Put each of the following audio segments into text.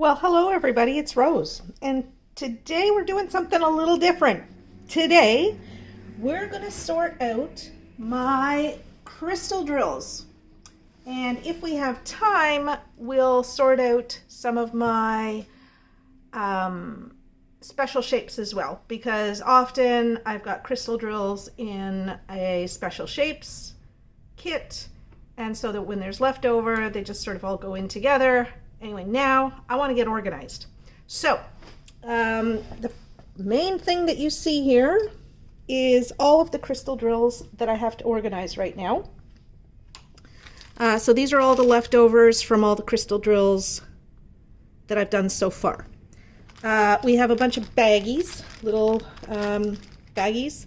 Well, hello everybody, it's Rose, and today we're doing something a little different. Today, we're going to sort out my crystal drills. And if we have time, we'll sort out some of my special shapes as well, because often I've got crystal drills in a special shapes kit, and so that when there's leftover, they just sort of all go in together. Anyway, now I want to get organized. So the main thing that you see here is all of the crystal drills that I have to organize right now. So these are all the leftovers from all the crystal drills that I've done so far. We have a bunch of baggies, little baggies.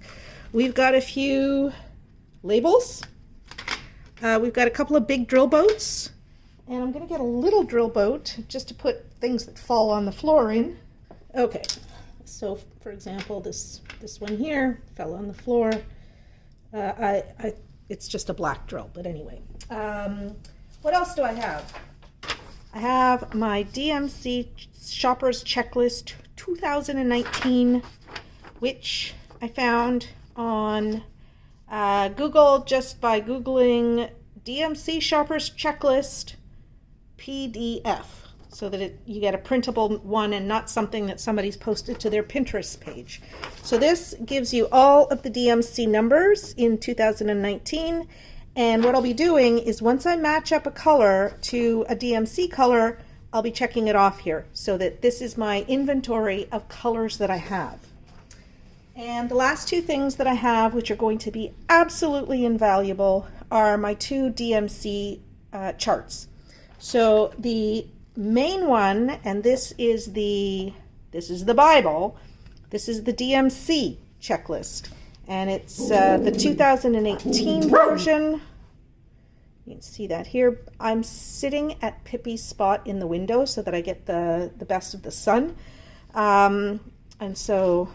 We've got a few labels. We've got a couple of big drill boats. And I'm going to get a little drill boat just to put things that fall on the floor in. Okay, so for example, this one here fell on the floor. It's just a black drill, but anyway. What else do I have? I have my DMC Shoppers Checklist 2019, which I found on Google just by Googling DMC Shoppers Checklist PDF, so that you get a printable one and not something that somebody's posted to their Pinterest page. So this gives you all of the DMC numbers in 2019, and what I'll be doing is once I match up a color to a DMC color, I'll be checking it off here so that this is my inventory of colors that I have. And the last two things that I have, which are going to be absolutely invaluable, are my two DMC charts. So the main one, and this is the Bible, this is the DMC checklist, and it's the 2018 version. You can see that here. I'm sitting at Pippi's spot in the window so that I get the best of the sun, and so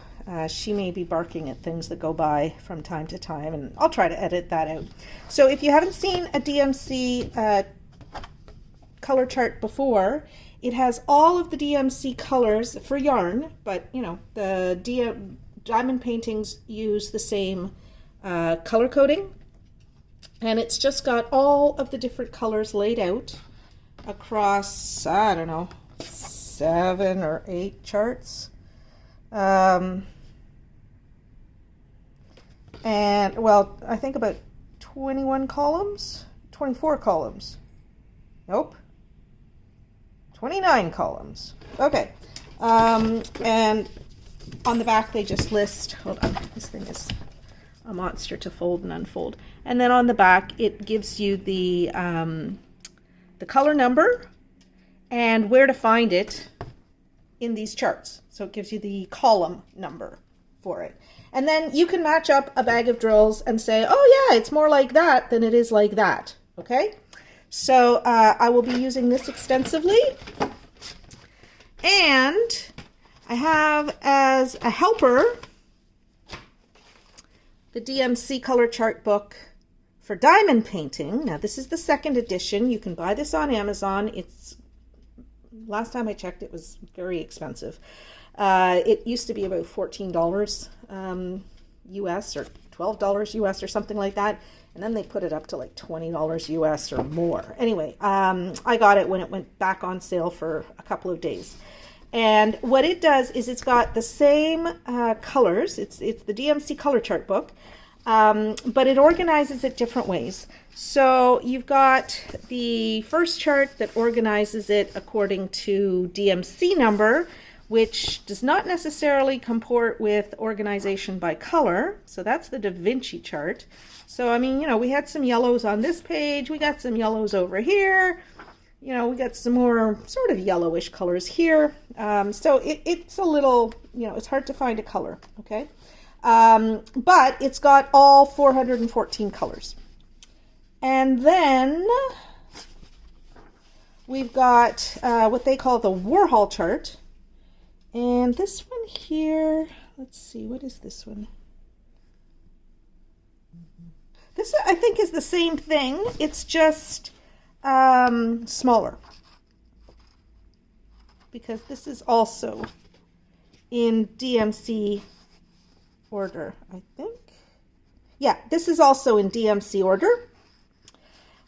she may be barking at things that go by from time to time, and I'll try to edit that out. So if you haven't seen a DMC color chart before, it has all of the DMC colors for yarn, but you know, the diamond paintings use the same color coding, and it's just got all of the different colors laid out across, I don't know, 7 or 8 charts. And well, I think about 21 columns, 24 columns. Nope. 29 columns. Okay. And on the back they just list, hold on, this thing is a monster to fold and unfold. And then on the back it gives you the color number and where to find it in these charts. So it gives you the column number for it. And then you can match up a bag of drills and say, oh yeah, it's more like that than it is like that. Okay? So I will be using this extensively, and I have as a helper the DMC color chart book for diamond painting. Now this is the second edition. You can buy this on Amazon. It's, last time I checked, it was very expensive. It used to be about $14 US or $12 US or something like that. And then they put it up to like $20 US or more. Anyway, I got it when it went back on sale for a couple of days. And what it does is it's got the same colors. It's the DMC color chart book, but it organizes it different ways. So you've got the first chart that organizes it according to DMC number, which does not necessarily comport with organization by color. So that's the Da Vinci chart. So, I mean, you know, we had some yellows on this page. We got some yellows over here. You know, we got some more sort of yellowish colors here. So it's a little, you know, it's hard to find a color, okay? But it's got all 414 colors. And then we've got what they call the Warhol chart. And this one here, let's see, what is this one? This, I think, is the same thing. It's just smaller. because this is also in DMC order, I think. Yeah, this is also in DMC order.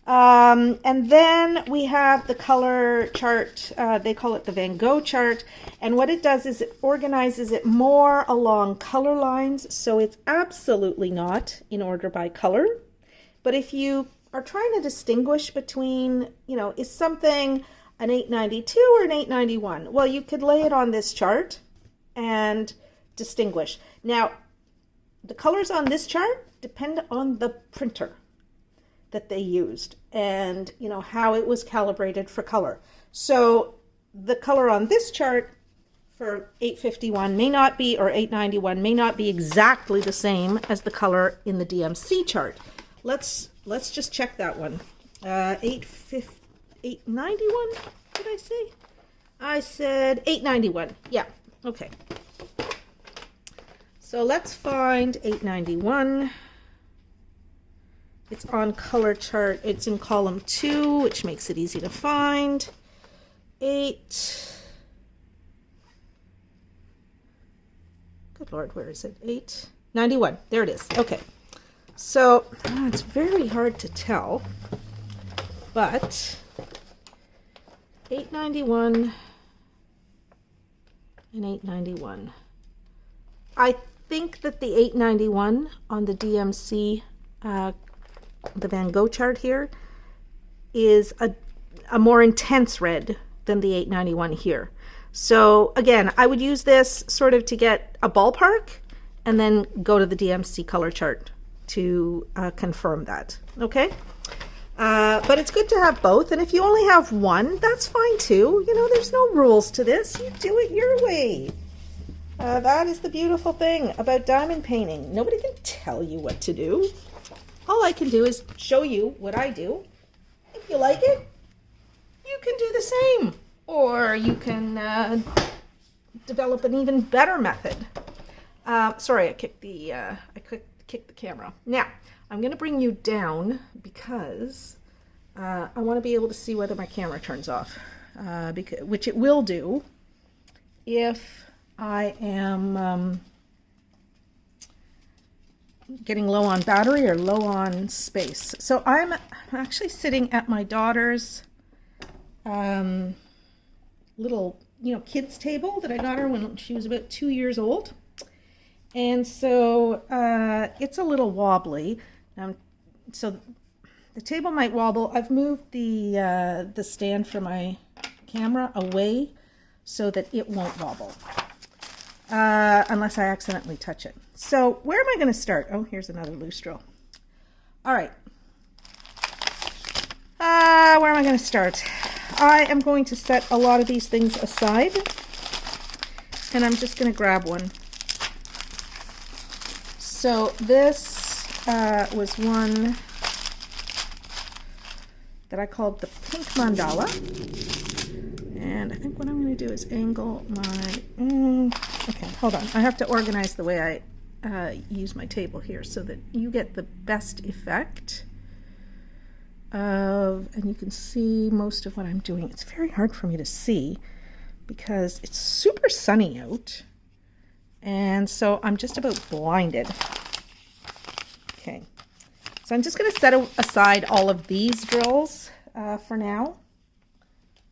And then we have the color chart. They call it the Van Gogh chart. And what it does is it organizes it more along color lines. So it's absolutely not in order by color. But if you are trying to distinguish between, you know, is something an 892 or an 891? Well, you could lay it on this chart and distinguish. Now, the colors on this chart depend on the printer that they used and, you know, how it was calibrated for color. So the color on this chart for 851 may not be, or 891 may not be exactly the same as the color in the DMC chart. Let's just check that one. 891, did I say? I said 891. Yeah, okay. So let's find 891. It's on color chart. It's in column 2, which makes it easy to find. 8. Good Lord, where is it? 891. There it is. Okay. So it's very hard to tell, but 891 and 891. I think that the 891 on the DMC, the Van Gogh chart here, is a more intense red than the 891 here. So again, I would use this sort of to get a ballpark and then go to the DMC color chart to confirm that. Okay. But it's good to have both. And if you only have one, that's fine too. You know, there's no rules to this. You do it your way. That is the beautiful thing about diamond painting. Nobody can tell you what to do. All I can do is show you what I do. If you like it, you can do the same. Or you can develop an even better method. Sorry, I kicked the camera. Now, I'm going to bring you down because I want to be able to see whether my camera turns off, which it will do if I am getting low on battery or low on space. So I'm actually sitting at my daughter's little, kids table that I got her when she was about 2 years old. And so it's a little wobbly. So the table might wobble. I've moved the stand for my camera away so that it won't wobble. Unless I accidentally touch it. So where am I going to start? Oh, here's another loose drill. All right. Where am I going to start? I am going to set a lot of these things aside, and I'm just going to grab one. So this was one that I called the pink mandala. And I think what I'm going to do is angle my... okay, hold on. I have to organize the way I use my table here so that you get the best effect of... And you can see most of what I'm doing. It's very hard for me to see because it's super sunny out. And so I'm just about blinded. Okay. So I'm just going to set aside all of these drills for now.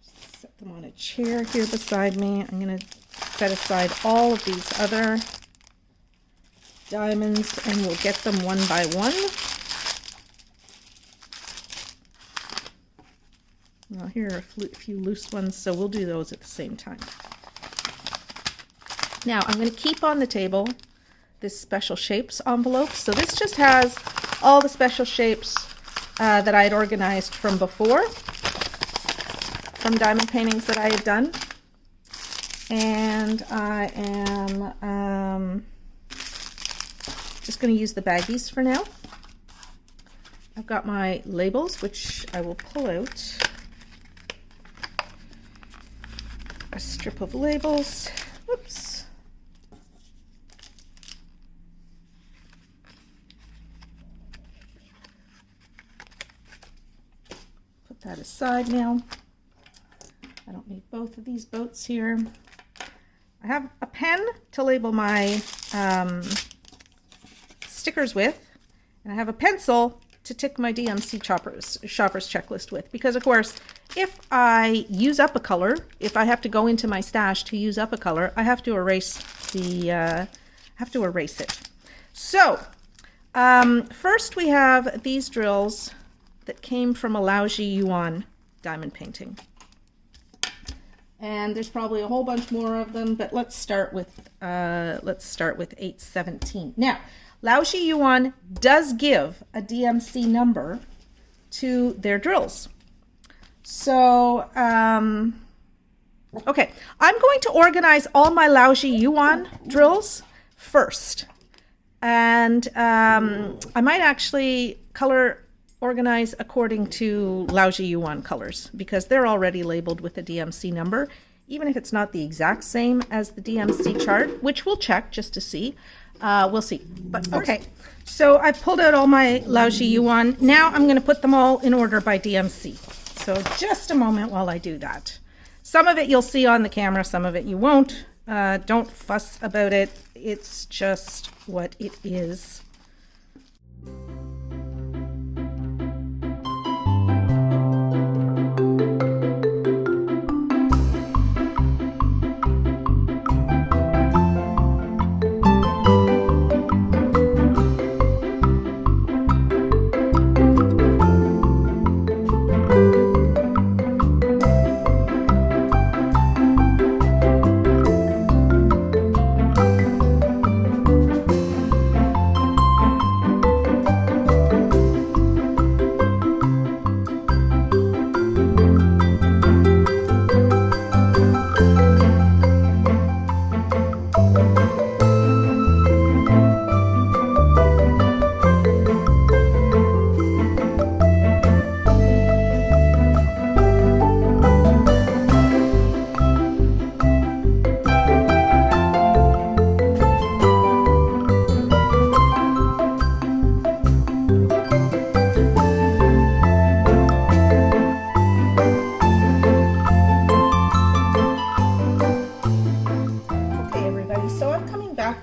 Set them on a chair here beside me. I'm going to set aside all of these other diamonds and we'll get them one by one. Well, here are a few loose ones, so we'll do those at the same time. Now, I'm going to keep on the table this special shapes envelope. So this just has all the special shapes that I had organized from before, from diamond paintings that I had done. And I am just going to use the baggies for now. I've got my labels, which I will pull out. A strip of labels. Whoops. Put that aside now. I don't need both of these boats here. I have a pen to label my stickers with, and I have a pencil to tick my DMC shopper's checklist with, because of course, if I use up a color, if I have to go into my stash to use up a color, I have to erase it. So, first we have these drills that came from a Laoji Yuan diamond painting. And there's probably a whole bunch more of them, but let's start with 817. Now, Laoji Yuan does give a DMC number to their drills. So, okay, I'm going to organize all my Laoji Yuan drills first. And I might actually color organize according to Laoji Yuan colors, because they're already labeled with a DMC number, even if it's not the exact same as the DMC chart, which we'll check just to see. We'll see. But first, okay, so I've pulled out all my Laoji Yuan. Now I'm going to put them all in order by DMC. So just a moment while I do that. Some of it you'll see on the camera, some of it you won't. Don't fuss about it. It's just what it is.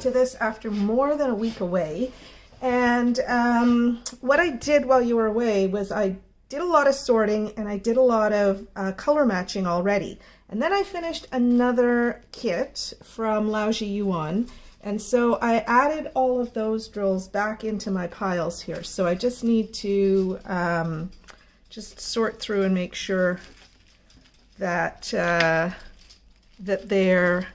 To this after more than a week away, and what I did while you were away was I did a lot of sorting and I did a lot of color matching already, and then I finished another kit from Laoji Yuan, and so I added all of those drills back into my piles here. So I just need to just sort through and make sure that that they're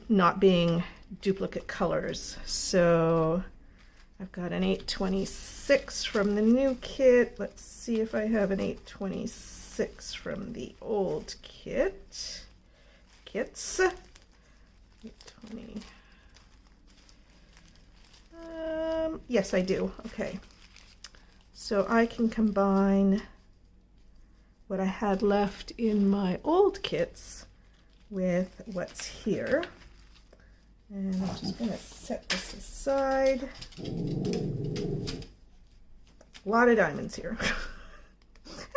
not being duplicate colors. So I've got an 826 from the new kit. Let's see if I have an 826 from the old kits. 820. Yes, I do. Okay. So I can combine what I had left in my old kits with what's here, and I'm just going to set this aside. A lot of diamonds here.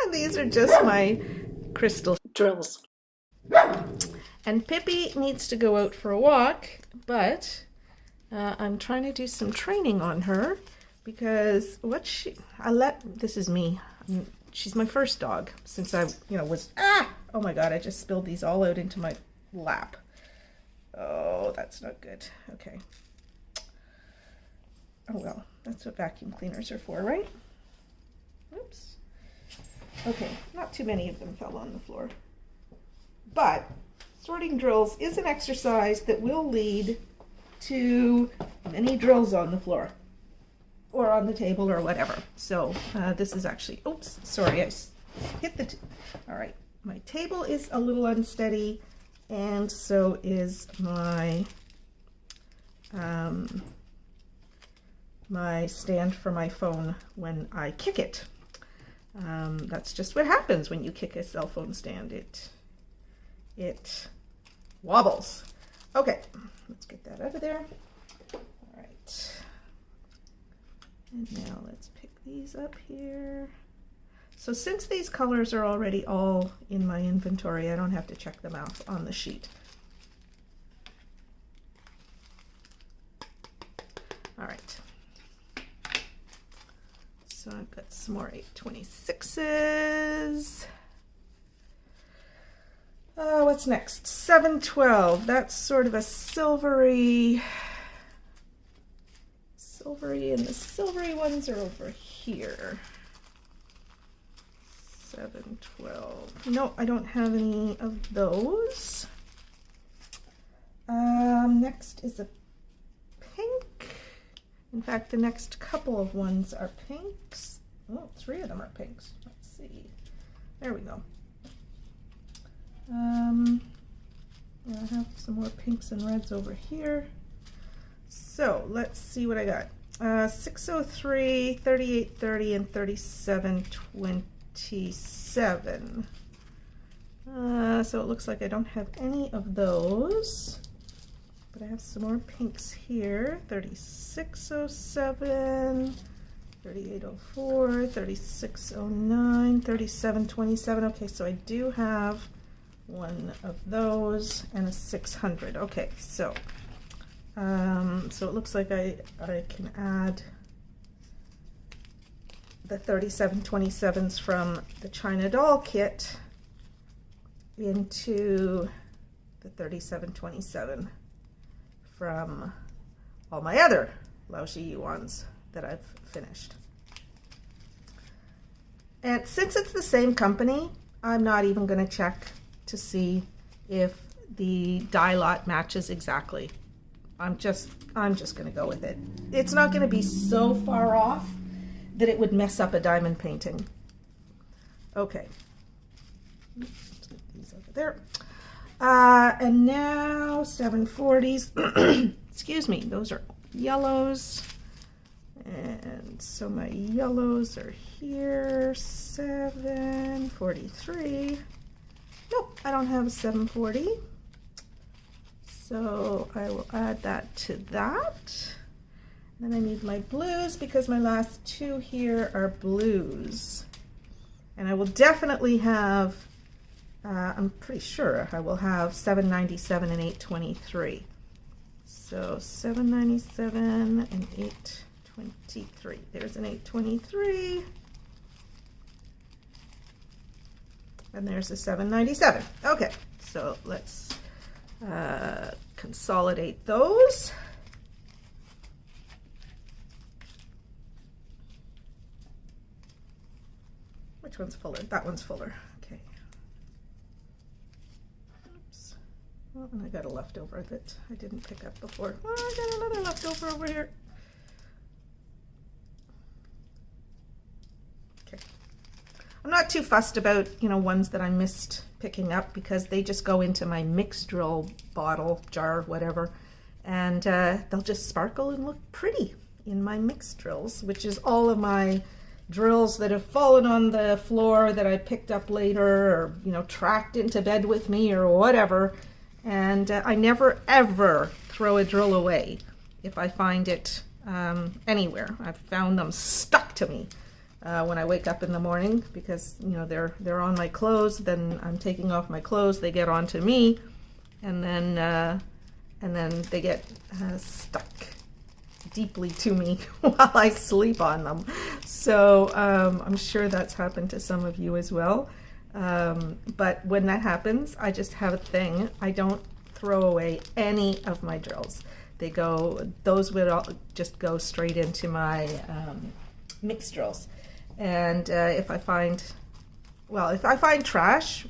And these are just my crystal drills. And Pippi needs to go out for a walk, but I'm trying to do some training on her, because this is me. She's my first dog since I, was, oh my God, I just spilled these all out into my lap. Oh, that's not good. Okay. Oh well, that's what vacuum cleaners are for, right? Oops. Okay, not too many of them fell on the floor. But sorting drills is an exercise that will lead to many drills on the floor or on the table or whatever. So this is actually, oops, sorry, I hit the, all right. My table is a little unsteady, and so is my my stand for my phone when I kick it. That's just what happens when you kick a cell phone stand. It wobbles. Okay, let's get that out of there. All right. And now let's pick these up here. So since these colors are already all in my inventory, I don't have to check them out on the sheet. All right. So I've got some more 826s. What's next? 712. That's sort of a silvery, and the silvery ones are over here. 712. No, I don't have any of those. Next is a pink. In fact, the next couple of ones are pinks. Oh, 3 of them are pinks. Let's see. There we go. I have some more pinks and reds over here. So let's see what I got. 603, 3830, and 3727. So it looks like I don't have any of those, but I have some more pinks here. 3607, 3804, 3609, 3727. Okay, so I do have one of those and a 600. Okay, so so it looks like I can add the 3727s from the China Doll kit into the 3727 from all my other Laoshi ones that I've finished. And since it's the same company, I'm not even going to check to see if the die lot matches exactly. I'm just going to go with it. It's not going to be so far off that it would mess up a diamond painting. Okay. Let's get these over there. And now 740s. Excuse me, those are yellows. And so my yellows are here. 743. Nope, I don't have a 740. So I will add that to that. Then I need my blues because my last 2 here are blues. And I will definitely have, I'm pretty sure I will have 797 and 823. So 797 and 823. There's an 823. And there's a 797. Okay, so let's consolidate those. Which one's fuller? That one's fuller. Okay. Oops. Well, and I got a leftover that I didn't pick up before. Oh, I got another leftover over here. Okay. I'm not too fussed about, ones that I missed picking up because they just go into my mix drill bottle, jar, whatever, and they'll just sparkle and look pretty in my mix drills, which is all of my drills that have fallen on the floor that I picked up later, or tracked into bed with me or whatever. And I never ever throw a drill away if I find it anywhere. I've found them stuck to me when I wake up in the morning because they're on my clothes. Then I'm taking off my clothes, they get onto me, and then they get stuck deeply to me while I sleep on them. So I'm sure that's happened to some of you as well. But when that happens, I just have a thing. I don't throw away any of my drills. Those would all just go straight into my mix drills. And if I find trash,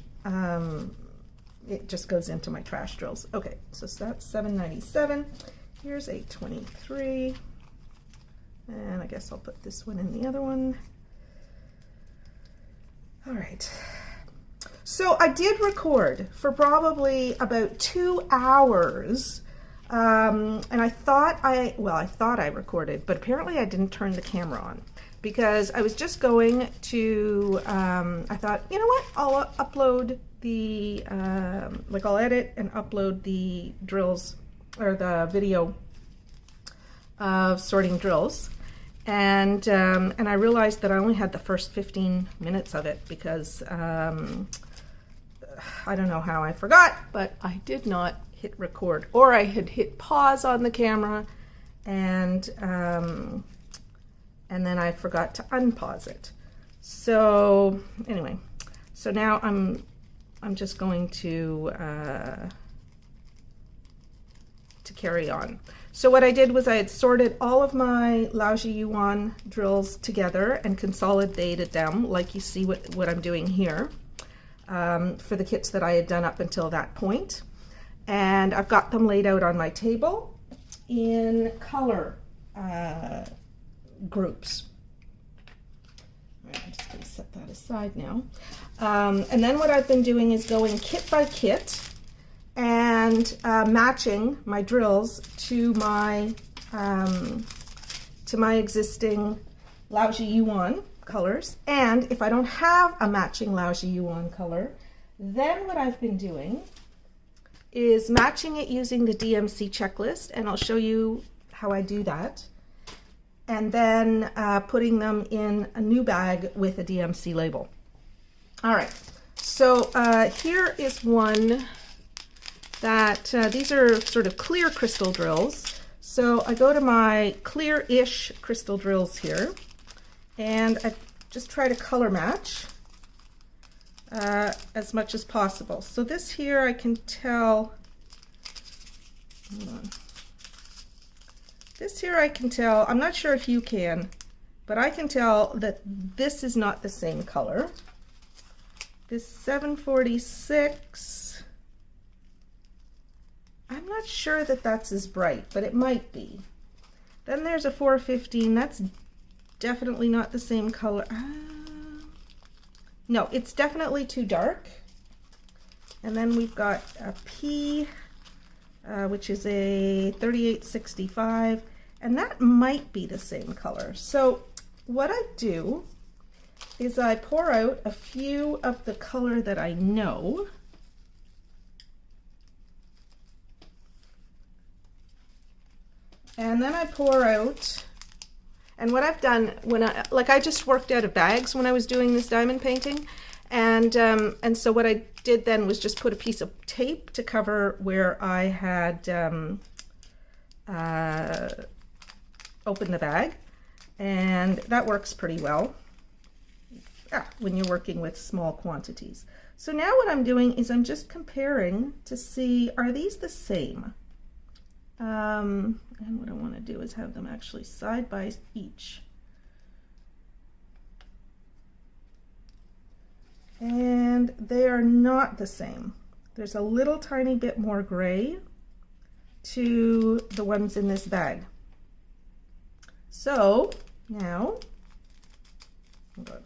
it just goes into my trash drills. Okay, so that's 797. Here's 823. And I guess I'll put this one in the other one. All right. So I did record for probably about 2 hours. And I thought I recorded, but apparently I didn't turn the camera on because I was just going to, I thought, you know what, I'll upload the, I'll edit and upload the drills or the video of sorting drills. And I realized that I only had the first 15 minutes of it because I don't know how I forgot, but I did not hit record, or I had hit pause on the camera, and then I forgot to unpause it. So anyway, so now I'm just going to carry on. So what I did was I had sorted all of my Laoji Yuan drills together and consolidated them, like you see what I'm doing here, for the kits that I had done up until that point. And I've got them laid out on my table in color groups. All right, I'm just going to set that aside now. And then what I've been doing is going kit by kit and matching my drills to my existing Laoji Yuan colors. And if I don't have a matching Laoji Yuan color, then what I've been doing is matching it using the DMC checklist, and I'll show you how I do that. And then putting them in a new bag with a DMC label. All right, so here is one that, these are sort of clear crystal drills. So I go to my clear-ish crystal drills here, and I just try to color match as much as possible. So this here I can tell, hold on. This here I can tell, I'm not sure if you can, but I can tell that this is not the same color. This 746, I'm not sure that that's as bright, but it might be. Then there's a 415, that's definitely not the same color. No, it's definitely too dark. And then we've got a P, which is a 3865, and that might be the same color. So what I do is I pour out a few of the color that I know, and then I pour out, and what I've done when I just worked out of bags when I was doing this diamond painting, and so what I did then was just put a piece of tape to cover where I had opened the bag, and that works pretty well when you're working with small quantities. So now what I'm doing is I'm just comparing to see, are these the same? And what I want to do is have them actually side by each. And they are not the same. There's a little tiny bit more gray to the ones in this bag. So now, hold on,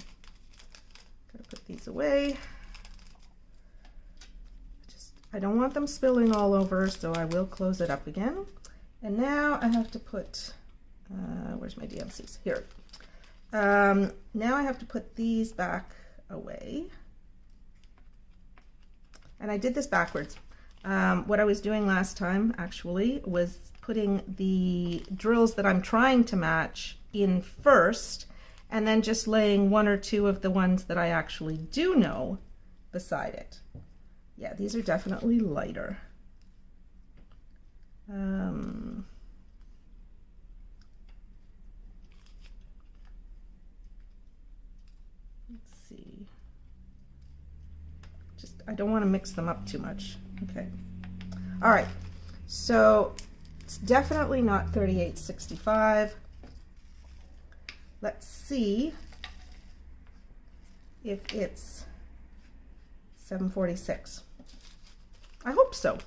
gotta put these away. I don't want them spilling all over, so I will close it up again. And now I have to put, where's my DMCs? Here. Now I have to put these back away. And I did this backwards. What I was doing last time, actually, was putting the drills that I'm trying to match in first, and then just laying one or two of the ones that I actually do know beside it. Yeah, these are definitely lighter. Let's see. I don't want to mix them up too much. Okay. All right. So it's definitely not 3865. Let's see if it's 746. I hope so.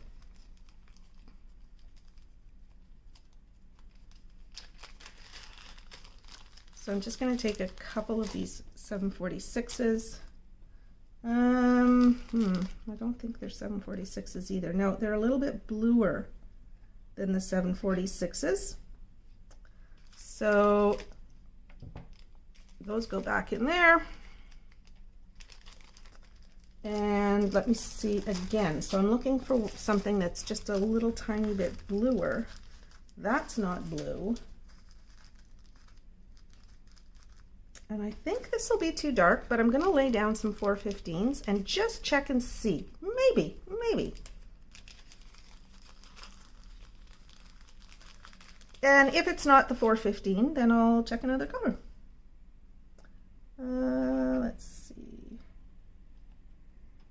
So I'm just going to take a couple of these 746s. I don't think they're 746s either. No, they're a little bit bluer than the 746s. So those go back in there. And let me see again. So I'm looking for something that's just a little tiny bit bluer. That's not blue. And I think this will be too dark, but I'm going to lay down some 415s and just check and see. Maybe. And if it's not the 415, then I'll check another color. Let's see.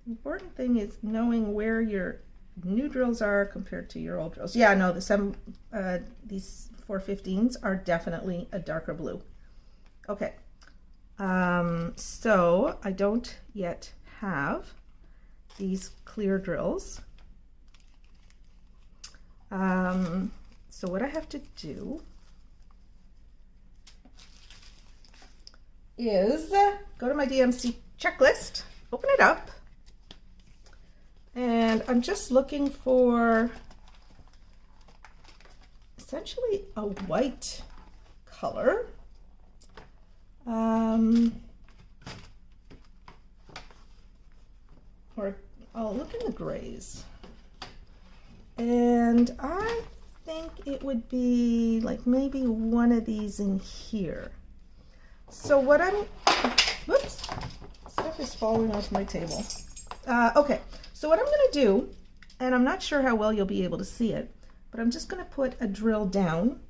The important thing is knowing where your new drills are compared to your old drills. Yeah, no, these 415s are definitely a darker blue. Okay, so I don't yet have these clear drills. So what I have to do is go to my DMC checklist, open it up, and I'm just looking for essentially a white color. Or I'll look in the grays. And I think it would be like maybe one of these in here. So what whoops, stuff is falling off my table. Okay, so what I'm going to do, and I'm not sure how well you'll be able to see it, but I'm just going to put a drill down.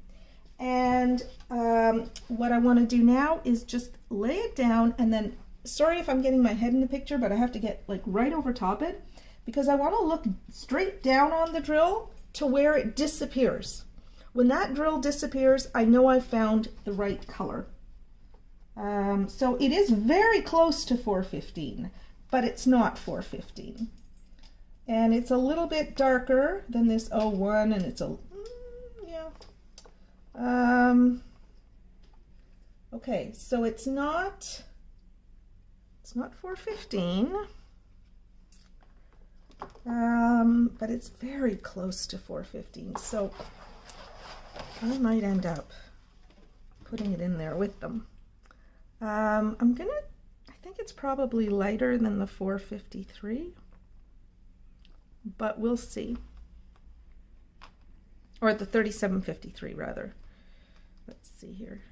And what I want to do now is just lay it down, and then, sorry if I'm getting my head in the picture, but I have to get like right over top it, because I want to look straight down on the drill to where it disappears. When that drill disappears, I know I've found the right color. So it is very close to 415, but it's not 415. And it's a little bit darker than this 01, and it's a, yeah. Okay, so it's not 415. But it's very close to 415, so I might end up putting it in there with them. I think it's probably lighter than the 453, but we'll see. Or the 3753 rather. Let's see here.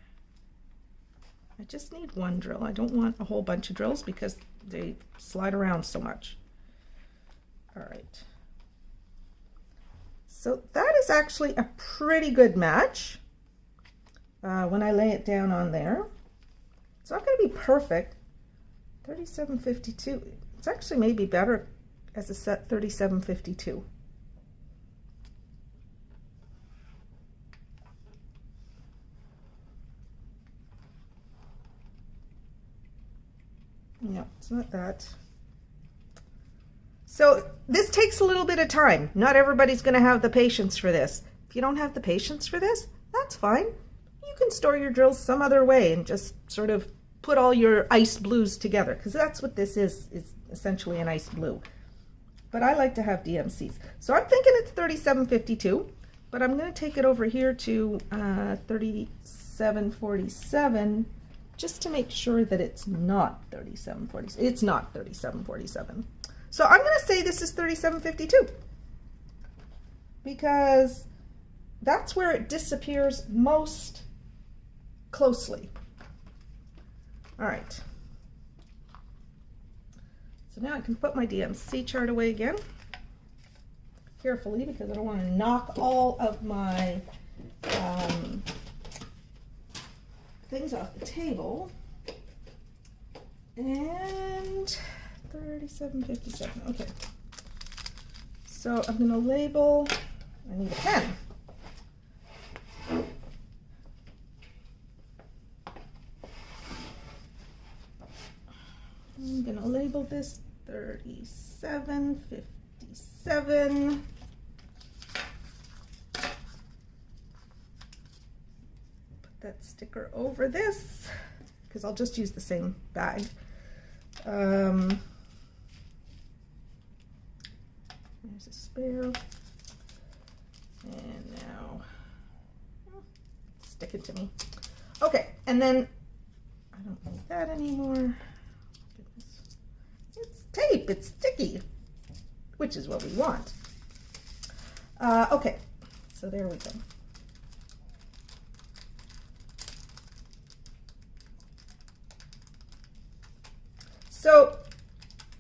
I just need one drill. I don't want a whole bunch of drills because they slide around so much. All right. So that is actually a pretty good match when I lay it down on there. It's not going to be perfect. 3752. It's actually maybe better as a set 3752. No, it's not that. So this takes a little bit of time. Not everybody's going to have the patience for this. If you don't have the patience for this, that's fine. You can store your drills some other way and just sort of put all your ice blues together, because that's what this is essentially an ice blue. But I like to have DMCs. So I'm thinking it's 3752, but I'm going to take it over here to 3747 just to make sure that it's not 3747. It's not 3747. So I'm going to say this is 3752 because that's where it disappears most closely. All right. So now I can put my DMC chart away again carefully because I don't want to knock all of my things off the table. And 3757, okay. So I'm gonna label, I need a pen. I'm gonna label this 3757. Put that sticker over this because I'll just use the same bag. There's a spare. And now, stick it to me. Okay, and then I don't need that anymore. Goodness. It's tape, it's sticky, which is what we want. Okay, so there we go. So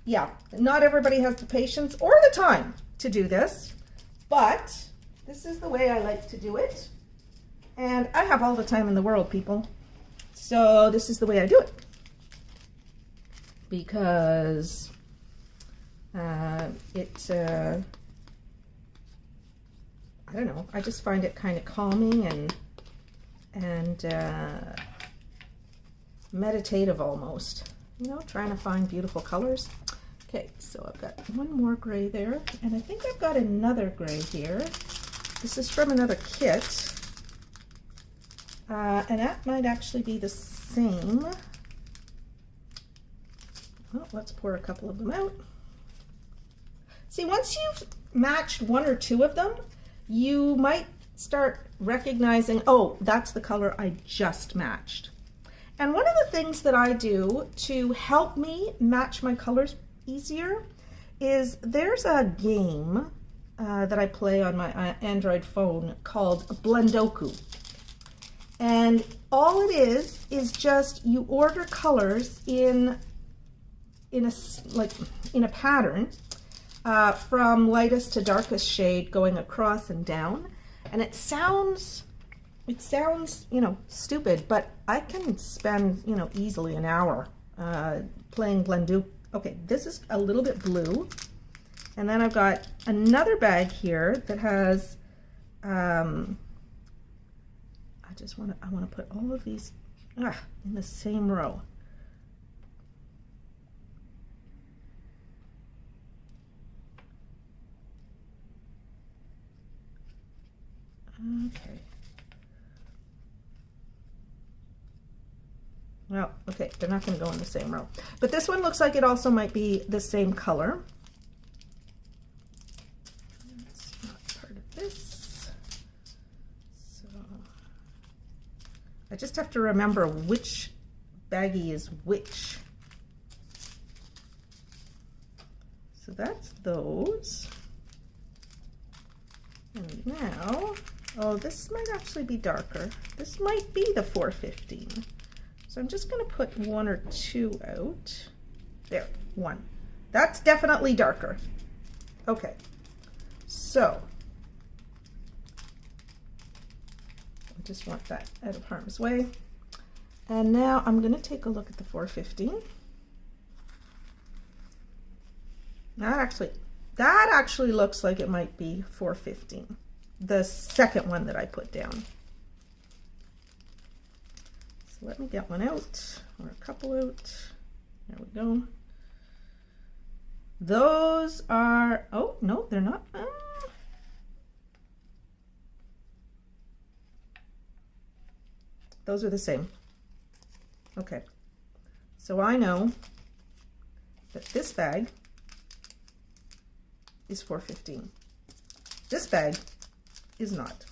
yeah, not everybody has the patience or the time to do this, but this is the way I like to do it. And I have all the time in the world, people. So this is the way I do it. Because I don't know, I just find it kind of calming and meditative almost. You know, trying to find beautiful colors. Okay, so I've got one more gray there, and I think I've got another gray here. This is from another kit, and that might actually be the same. Well, let's pour a couple of them out. See, once you've matched one or two of them, you might start recognizing, oh, that's the color I just matched. And one of the things that I do to help me match my colors easier is there's a game that I play on my Android phone called Blendoku. And all it is just you order colors in a pattern from lightest to darkest shade going across and down. And it sounds, you know, stupid, but I can spend, you know, easily an hour playing Blendoku. Okay, this is a little bit blue. And then I've got another bag here that has, I want to put all of these in the same row. Okay. Well, okay, they're not going to go in the same row. But this one looks like it also might be the same color. It's not part of this. So I just have to remember which baggie is which. So that's those. And now, oh, this might actually be darker. This might be the 415. So I'm just going to put one or two out. There, one. That's definitely darker. Okay, so I just want that out of harm's way. And now I'm going to take a look at the 415. That actually looks like it might be 415, the second one that I put down. So let me get one out, or a couple out. There we go. Those are, oh, no, they're not. Those are the same. Okay, so I know that this bag is 415. This bag is not.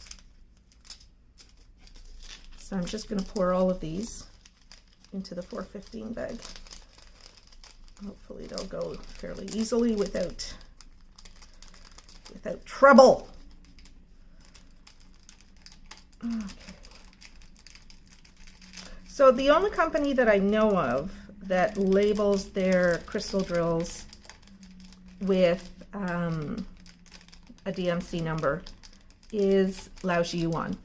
So I'm just going to pour all of these into the 415 bag. Hopefully they'll go fairly easily without trouble. Okay. So the only company that I know of that labels their crystal drills with a DMC number is Lao Yuan.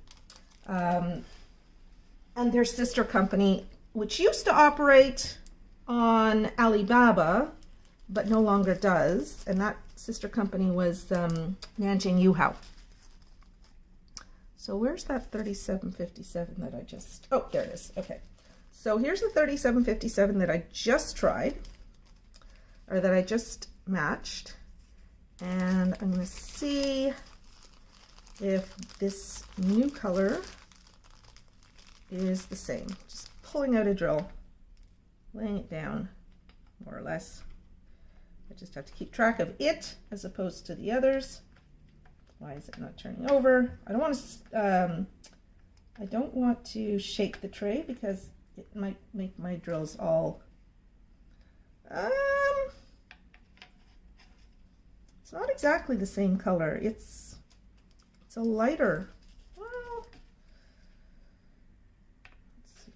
And their sister company, which used to operate on Alibaba, but no longer does, and that sister company was Nanjing Yuhao. So where's that 3757 that I just, oh, there it is. Okay, so here's the 3757 that I just tried, or that I just matched, and I'm going to see if this new color is the same. Just pulling out a drill, laying it down, more or less. I just have to keep track of it as opposed to the others. Why is it not turning over? I don't want to shake the tray because it might make my drills all it's not exactly the same color. It's a lighter. Well, let's see.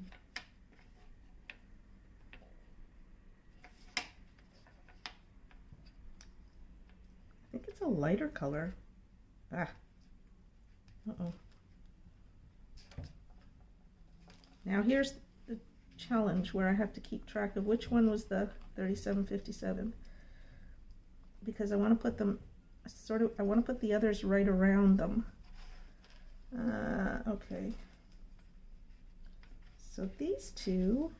lighter color. Ah. Uh-oh. Now here's the challenge where I have to keep track of which one was the 3757, because I want to put them I want to put the others right around them. Okay. So these two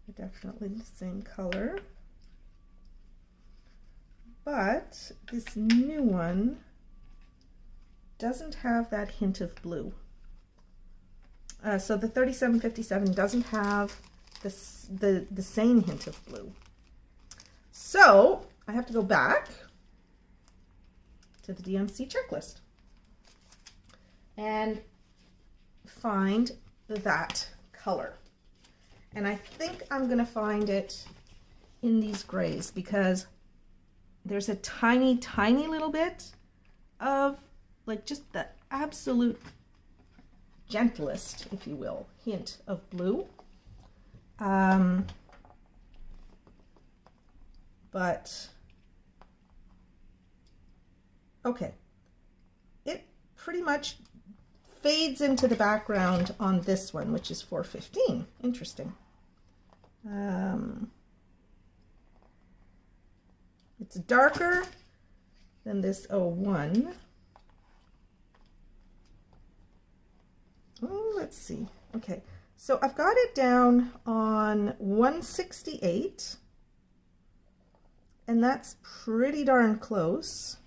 are definitely the same color, but this new one doesn't have that hint of blue. So the 3757 doesn't have the same hint of blue. So I have to go back to the DMC checklist and find that color. And I think I'm going to find it in these grays, because there's a tiny, tiny little bit of like just the absolute gentlest, if you will, hint of blue. But okay, it pretty much fades into the background on this one, which is 415. Interesting. It's darker than this 01. Oh, let's see. Okay, so I've got it down on 168, and that's pretty darn close.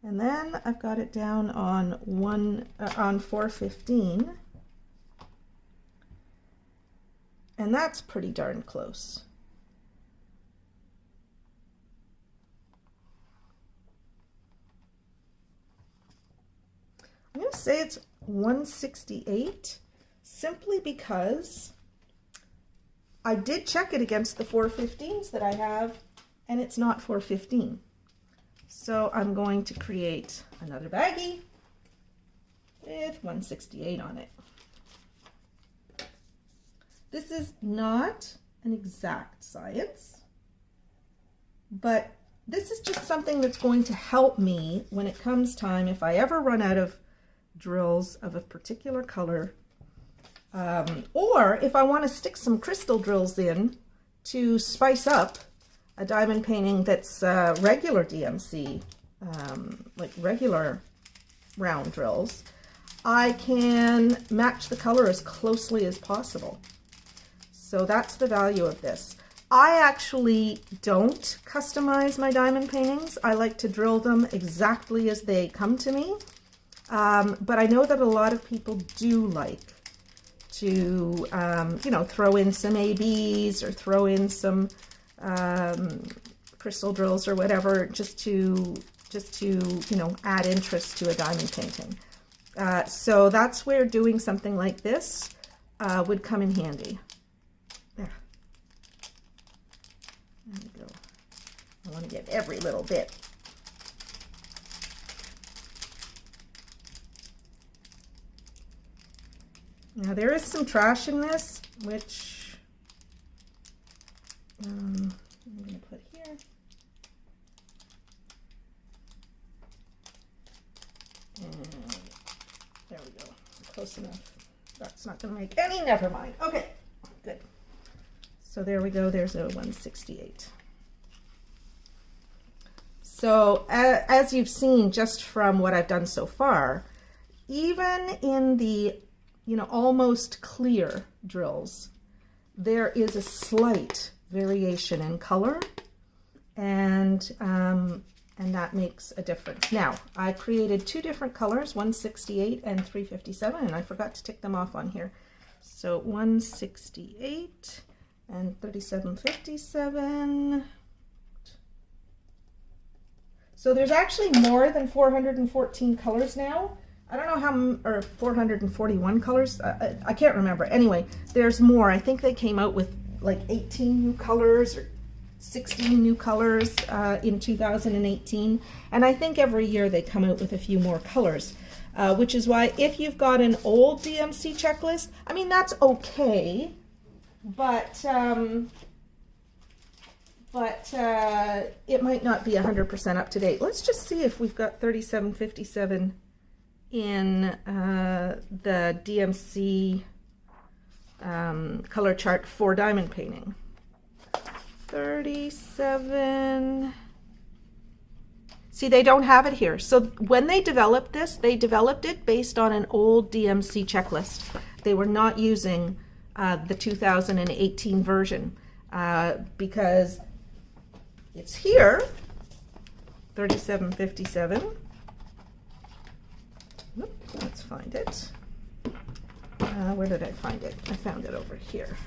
And then I've got it down on 415, and that's pretty darn close. I'm going to say it's 168 simply because I did check it against the 415s that I have, and it's not 415. So I'm going to create another baggie with 168 on it. This is not an exact science, but this is just something that's going to help me when it comes time, if I ever run out of drills of a particular color, or if I want to stick some crystal drills in to spice up a diamond painting that's regular DMC, like regular round drills, I can match the color as closely as possible. So that's the value of this. I actually don't customize my diamond paintings. I like to drill them exactly as they come to me. But I know that a lot of people do like to, you know, throw in some ABs or throw in some crystal drills or whatever, just to you know, add interest to a diamond painting. So that's where doing something like this would come in handy. There we go. I want to get every little bit. Now there is some trash in this, which I'm going to put here. And there we go. Close enough. That's not going to make any, never mind. Okay, good. So there we go. There's a 168. So as you've seen just from what I've done so far, even in the, you know, almost clear drills, there is a slight variation in color, and that makes a difference. Now, I created two different colors, 168 and 357, and I forgot to tick them off on here. So 168 and 3757. So there's actually more than 414 colors now. I don't know how, or 441 colors. I can't remember. Anyway, there's more. I think they came out with like 18 new colors or 16 new colors in 2018. And I think every year they come out with a few more colors, which is why if you've got an old DMC checklist, I mean, that's okay. But but it might not be 100% up to date. Let's just see if we've got 3757 in the DMC color chart for diamond painting. 37. See, they don't have it here. So when they developed this, they developed it based on an old DMC checklist. They were not using the 2018 version because it's here, 3757. Let's find it. Where did I find it? I found it over here.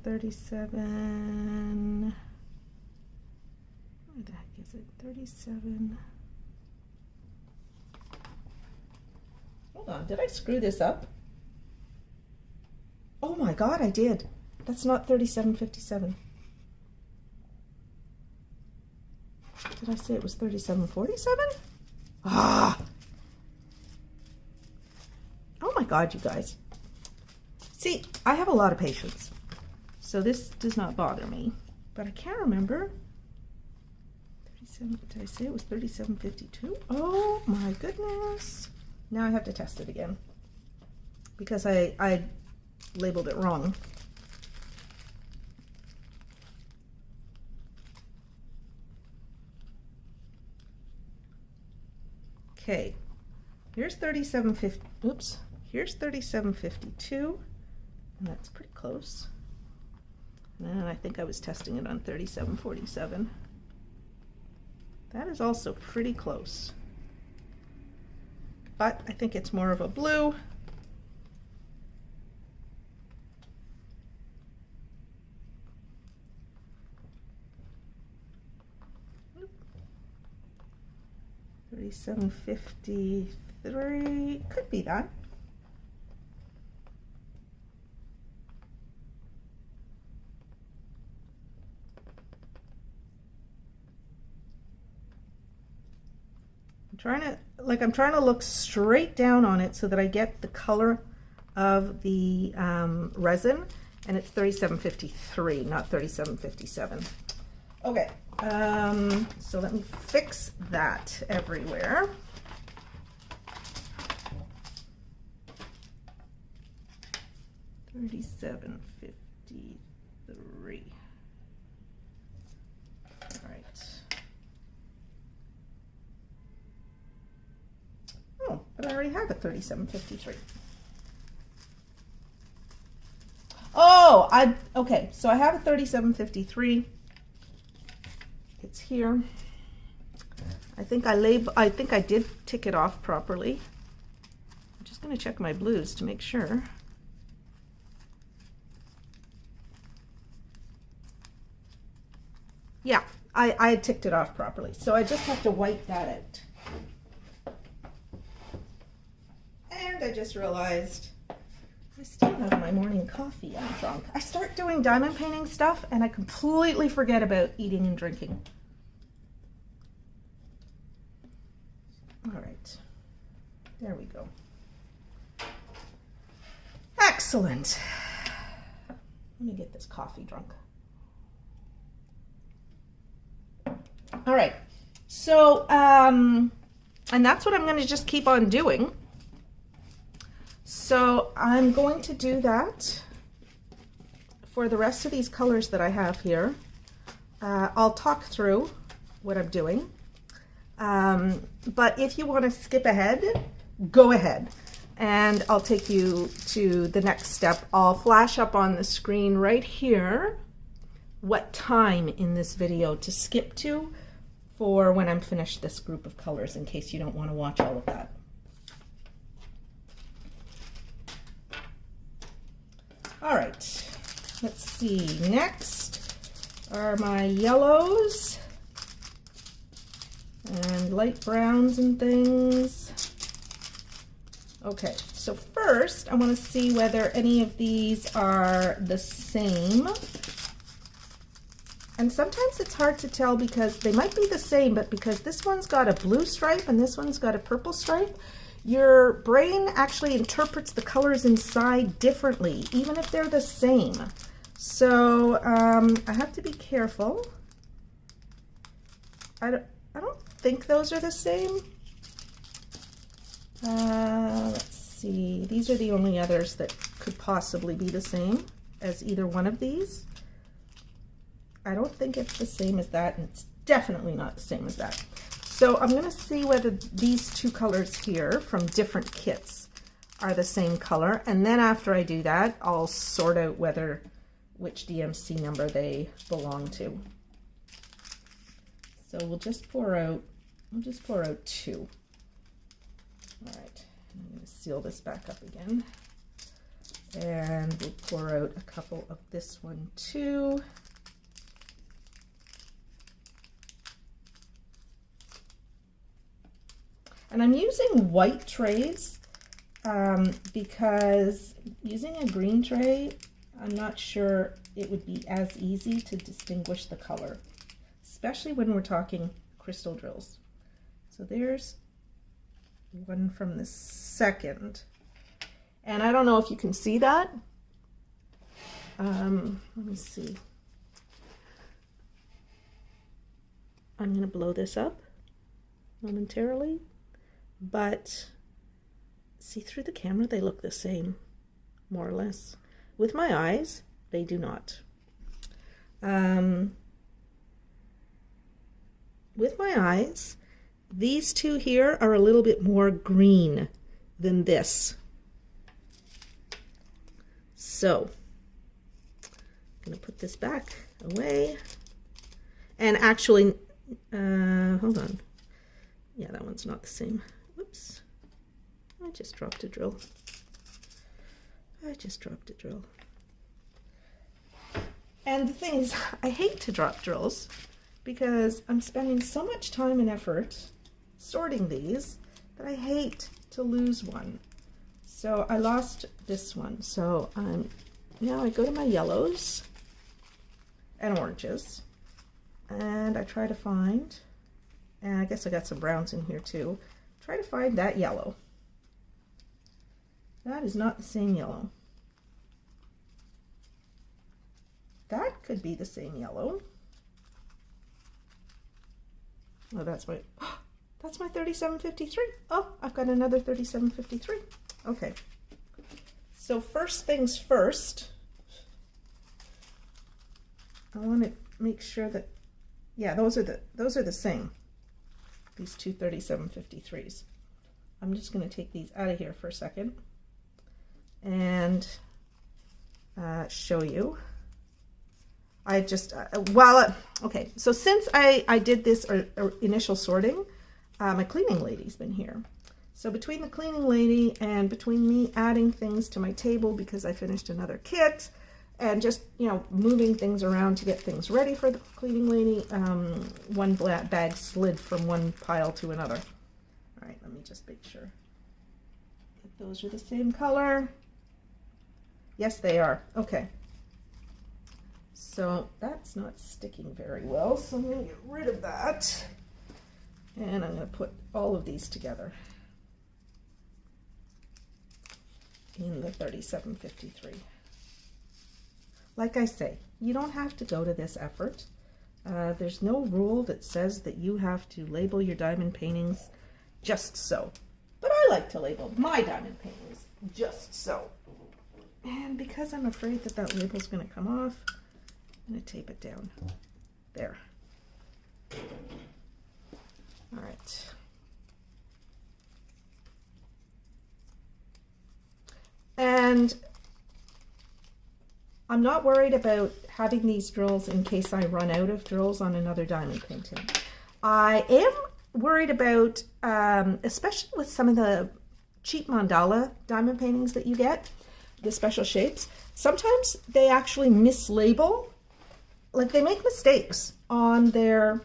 37. Where the heck is it? 37. Hold on, did I screw this up? Oh my God, I did. That's not 3757. Did I say it was 3747? Ah! Oh my God, you guys. See, I have a lot of patience, so this does not bother me, but I can't remember. 37, did I say it was 3752? Oh my goodness. Now I have to test it again because I labeled it wrong. Okay, here's 3750. Oops, here's 3752, and that's pretty close. And I think I was testing it on 3747. That is also pretty close, but I think it's more of a blue. Oop. 3753, could be that. I'm trying to look straight down on it so that I get the color of the resin, and it's 3753, not 3757. Okay, so let me fix that everywhere. $37.53. All right. Oh, but I already have a 37.53. Oh, okay. So I have a 37.53. It's here. I think I did tick it off properly. I'm just going to check my blues to make sure. Yeah, I had ticked it off properly. So I just have to wipe that out. And I just realized I still have my morning coffee. I'm drunk. I start doing diamond painting stuff and I completely forget about eating and drinking. All right, there we go. Excellent. Let me get this coffee drunk. All right, so, and that's what I'm going to just keep on doing. So I'm going to do that for the rest of these colors that I have here. I'll talk through what I'm doing. But if you want to skip ahead, go ahead. And I'll take you to the next step. I'll flash up on the screen right here what time in this video to skip to for when I'm finished this group of colors, in case you don't want to watch all of that. All right, let's see. Next are my yellows and light browns and things. Okay, so first I want to see whether any of these are the same. And sometimes it's hard to tell because they might be the same, but because this one's got a blue stripe and this one's got a purple stripe, your brain actually interprets the colors inside differently, even if they're the same. So I have to be careful. I don't think those are the same. Let's see. These are the only others that could possibly be the same as either one of these. I don't think it's the same as that, and it's definitely not the same as that. So I'm going to see whether these two colors here from different kits are the same color, and then after I do that, I'll sort out which DMC number they belong to. So we'll just pour out two. All right, I'm going to seal this back up again, and we'll pour out a couple of this one too. And I'm using white trays because using a green tray, I'm not sure it would be as easy to distinguish the color, especially when we're talking crystal drills. So there's one from the second. And I don't know if you can see that. Let me see. I'm going to blow this up momentarily. But see, through the camera, they look the same, more or less. With my eyes, they do not. With my eyes, these two here are a little bit more green than this. So, I'm going to put this back away. And actually, hold on. Yeah, that one's not the same. Whoops. I just dropped a drill. And the thing is, I hate to drop drills because I'm spending so much time and effort sorting these that I hate to lose one. So I lost this one. So now I go to my yellows and oranges, and I try to find, and I guess I got some browns in here too. Try to find that yellow. That is not the same yellow. That could be the same yellow. Oh, that's my 3753. Oh, I've got another 3753. Okay. So first things first, I want to make sure that, yeah, those are the same. These two 3753s. I'm just going to take these out of here for a second and show you. I just, okay, so since I did this initial sorting, my cleaning lady's been here. So between the cleaning lady and between me adding things to my table because I finished another kit, and just, you know, moving things around to get things ready for the cleaning lady, one bag slid from one pile to another. All right, let me just make sure that those are the same color. Yes, they are. Okay. So that's not sticking very well, so I'm going to get rid of that. And I'm going to put all of these together in the 3753. Like I say, you don't have to go to this effort. There's no rule that says that you have to label your diamond paintings just so. But I like to label my diamond paintings just so. And because I'm afraid that that label's going to come off, I'm going to tape it down. There. All right. And I'm not worried about having these drills in case I run out of drills on another diamond painting. I am worried about, especially with some of the cheap mandala diamond paintings that you get, the special shapes, sometimes they actually mislabel, like they make mistakes on their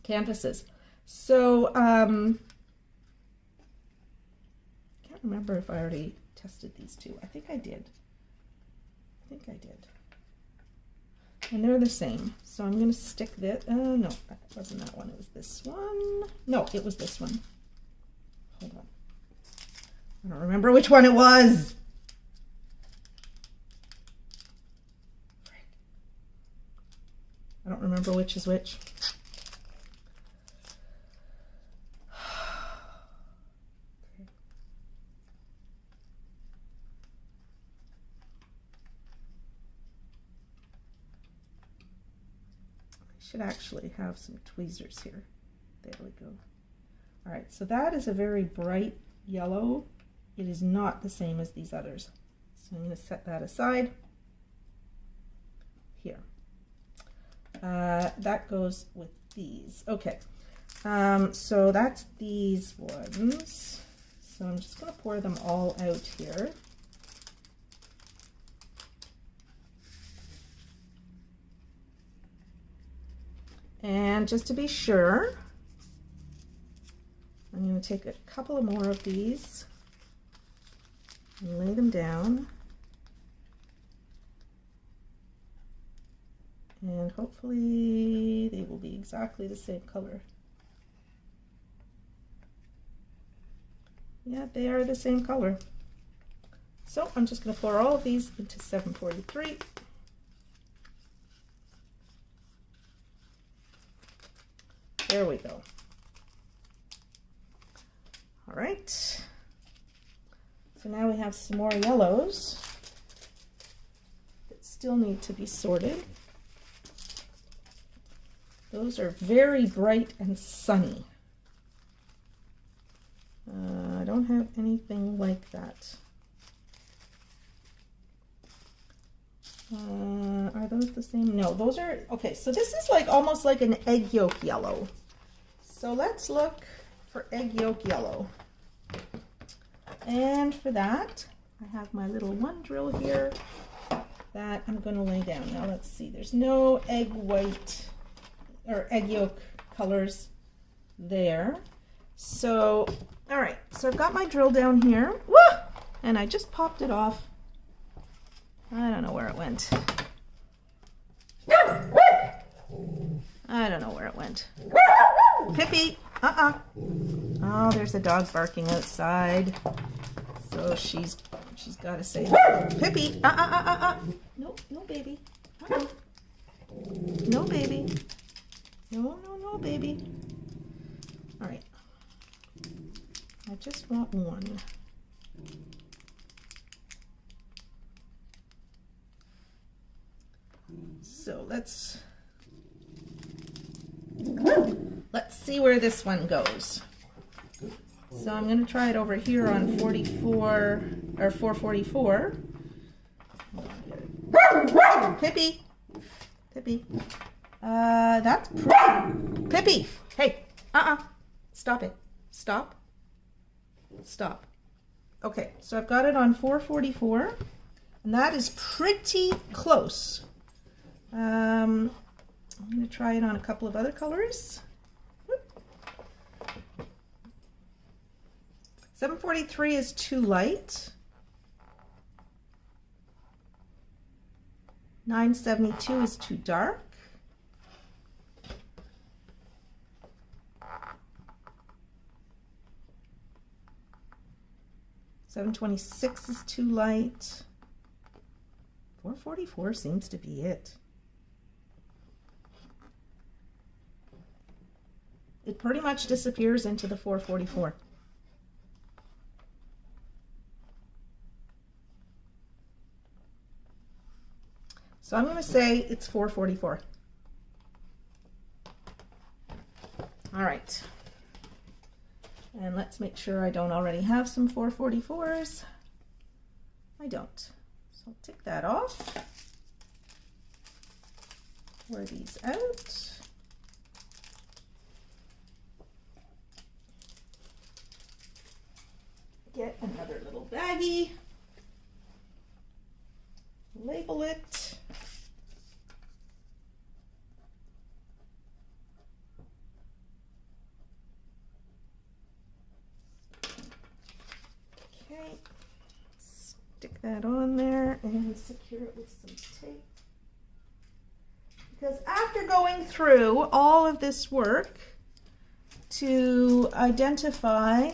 canvases. So, can't remember if I already tested these two. I think I did. And they're the same. So I'm going to stick this. No, that wasn't that one. It was this one. No, it was this one. Hold on. I don't remember which one it was. I don't remember which is which. Should actually have some tweezers here. There we go. All right, so that is a very bright yellow. It is not the same as these others. So I'm going to set that aside. Here. That goes with these. Okay, so that's these ones. So I'm just going to pour them all out here. And just to be sure, I'm going to take a couple of more of these and lay them down. And hopefully they will be exactly the same color. Yeah, they are the same color. So I'm just going to pour all of these into 743. There we go. All right. So now we have some more yellows that still need to be sorted. Those are very bright and sunny. I don't have anything like that. Are those the same? No, those are, okay, so this is like almost like an egg yolk yellow. So let's look for egg yolk yellow. And for that, I have my little one drill here that I'm going to lay down. Now let's see, there's no egg white or egg yolk colors there. So, all right, so I've got my drill down here. Woo! And I just popped it off. I don't know where it went. I don't know where it went. Pippi! Oh, there's a dog barking outside. So she's got to say, Pippi! No, no, baby. No, baby. No, baby. All right. I just want one. So let's see where this one goes. So I'm going to try it over here on 44 or 444. Pippi, Pippi, that's pretty. Pippi, hey, stop it, stop. Okay, so I've got it on 444, and that is pretty close. I'm going to try it on a couple of other colors. 743 is too light. 972 is too dark. $726 is too light. 444 seems to be it. It pretty much disappears into the 444. So I'm going to say it's 444. All right. And let's make sure I don't already have some 444s. I don't. So I'll take that off. Pour these out. Get another little baggie. Label it. Okay, stick that on there and secure it with some tape. Because after going through all of this work to identify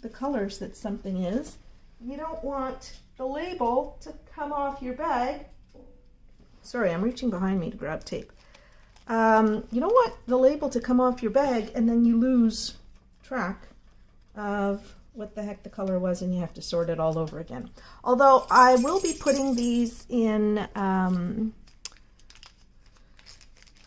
the colors that something is. You don't want the label to come off your bag. Sorry, I'm reaching behind me to grab tape. You don't want the label to come off your bag and then you lose track of what the heck the color was and you have to sort it all over again. Although I will be putting these in, I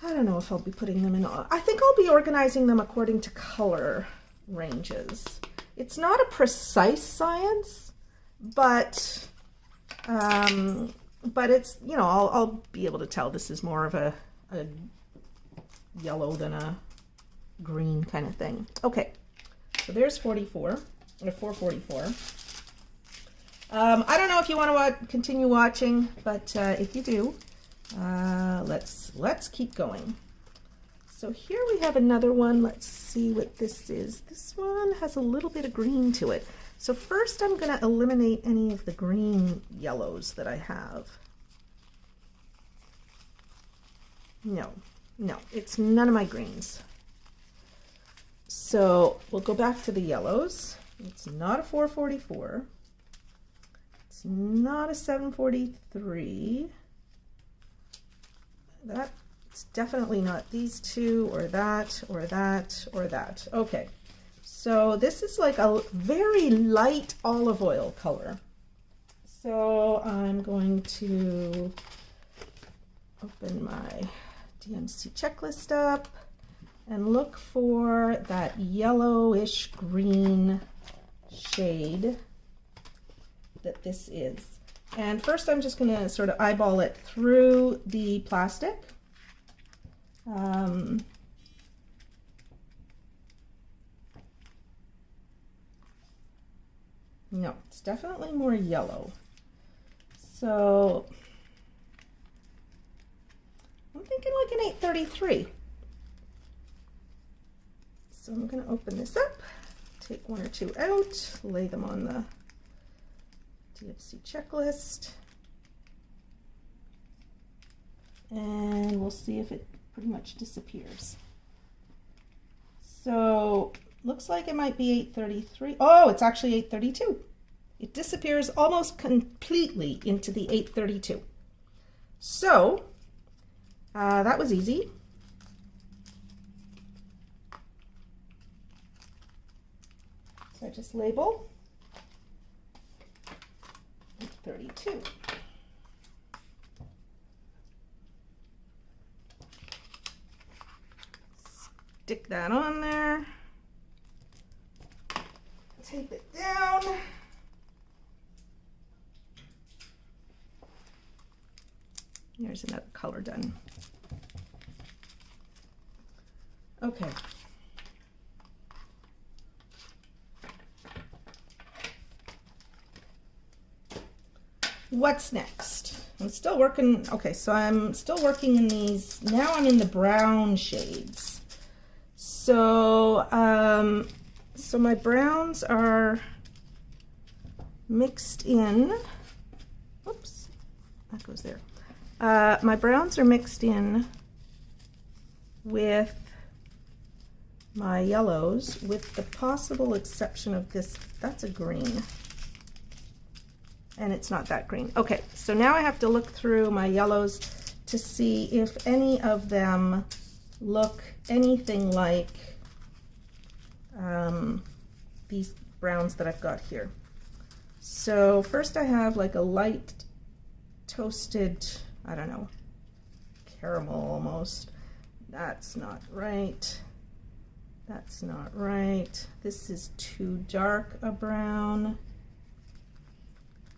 don't know if I'll be putting them in, I think I'll be organizing them according to color ranges. It's not a precise science, but it's, you know, I'll be able to tell this is more of a yellow than a green kind of thing. Okay, so there's 44, or 444. I don't know if you want to continue watching, but if you do, let's keep going. So here we have another one. Let's see what this is. This one has a little bit of green to it. So first I'm going to eliminate any of the green yellows that I have. No, it's none of my greens. So we'll go back to the yellows. It's not a 444. It's not a 743. That's definitely not these two, or that, or that, or that. Okay, so this is like a very light olive oil color. So I'm going to open my DMC checklist up and look for that yellowish green shade that this is. And first I'm just going to sort of eyeball it through the plastic. No, it's definitely more yellow. So I'm thinking like an 833. So I'm going to open this up, take one or two out, lay them on the DFC checklist, and we'll see if it pretty much disappears. So looks like it might be 833. Oh, it's actually 832. It disappears almost completely into the 832. So that was easy. So I just label 832. Stick that on there. Tape it down. There's another color done. Okay. What's next? I'm still working. Okay, so I'm still working in these. Now I'm in the brown shades. So, so my browns are mixed in. Oops, that goes there. My browns are mixed in with my yellows, with the possible exception of this. That's a green. And it's not that green. Okay, so now I have to look through my yellows to see if any of them look anything like these browns that I've got here. So first I have like a light toasted, I don't know, caramel almost. That's not right. That's not right. This is too dark a brown.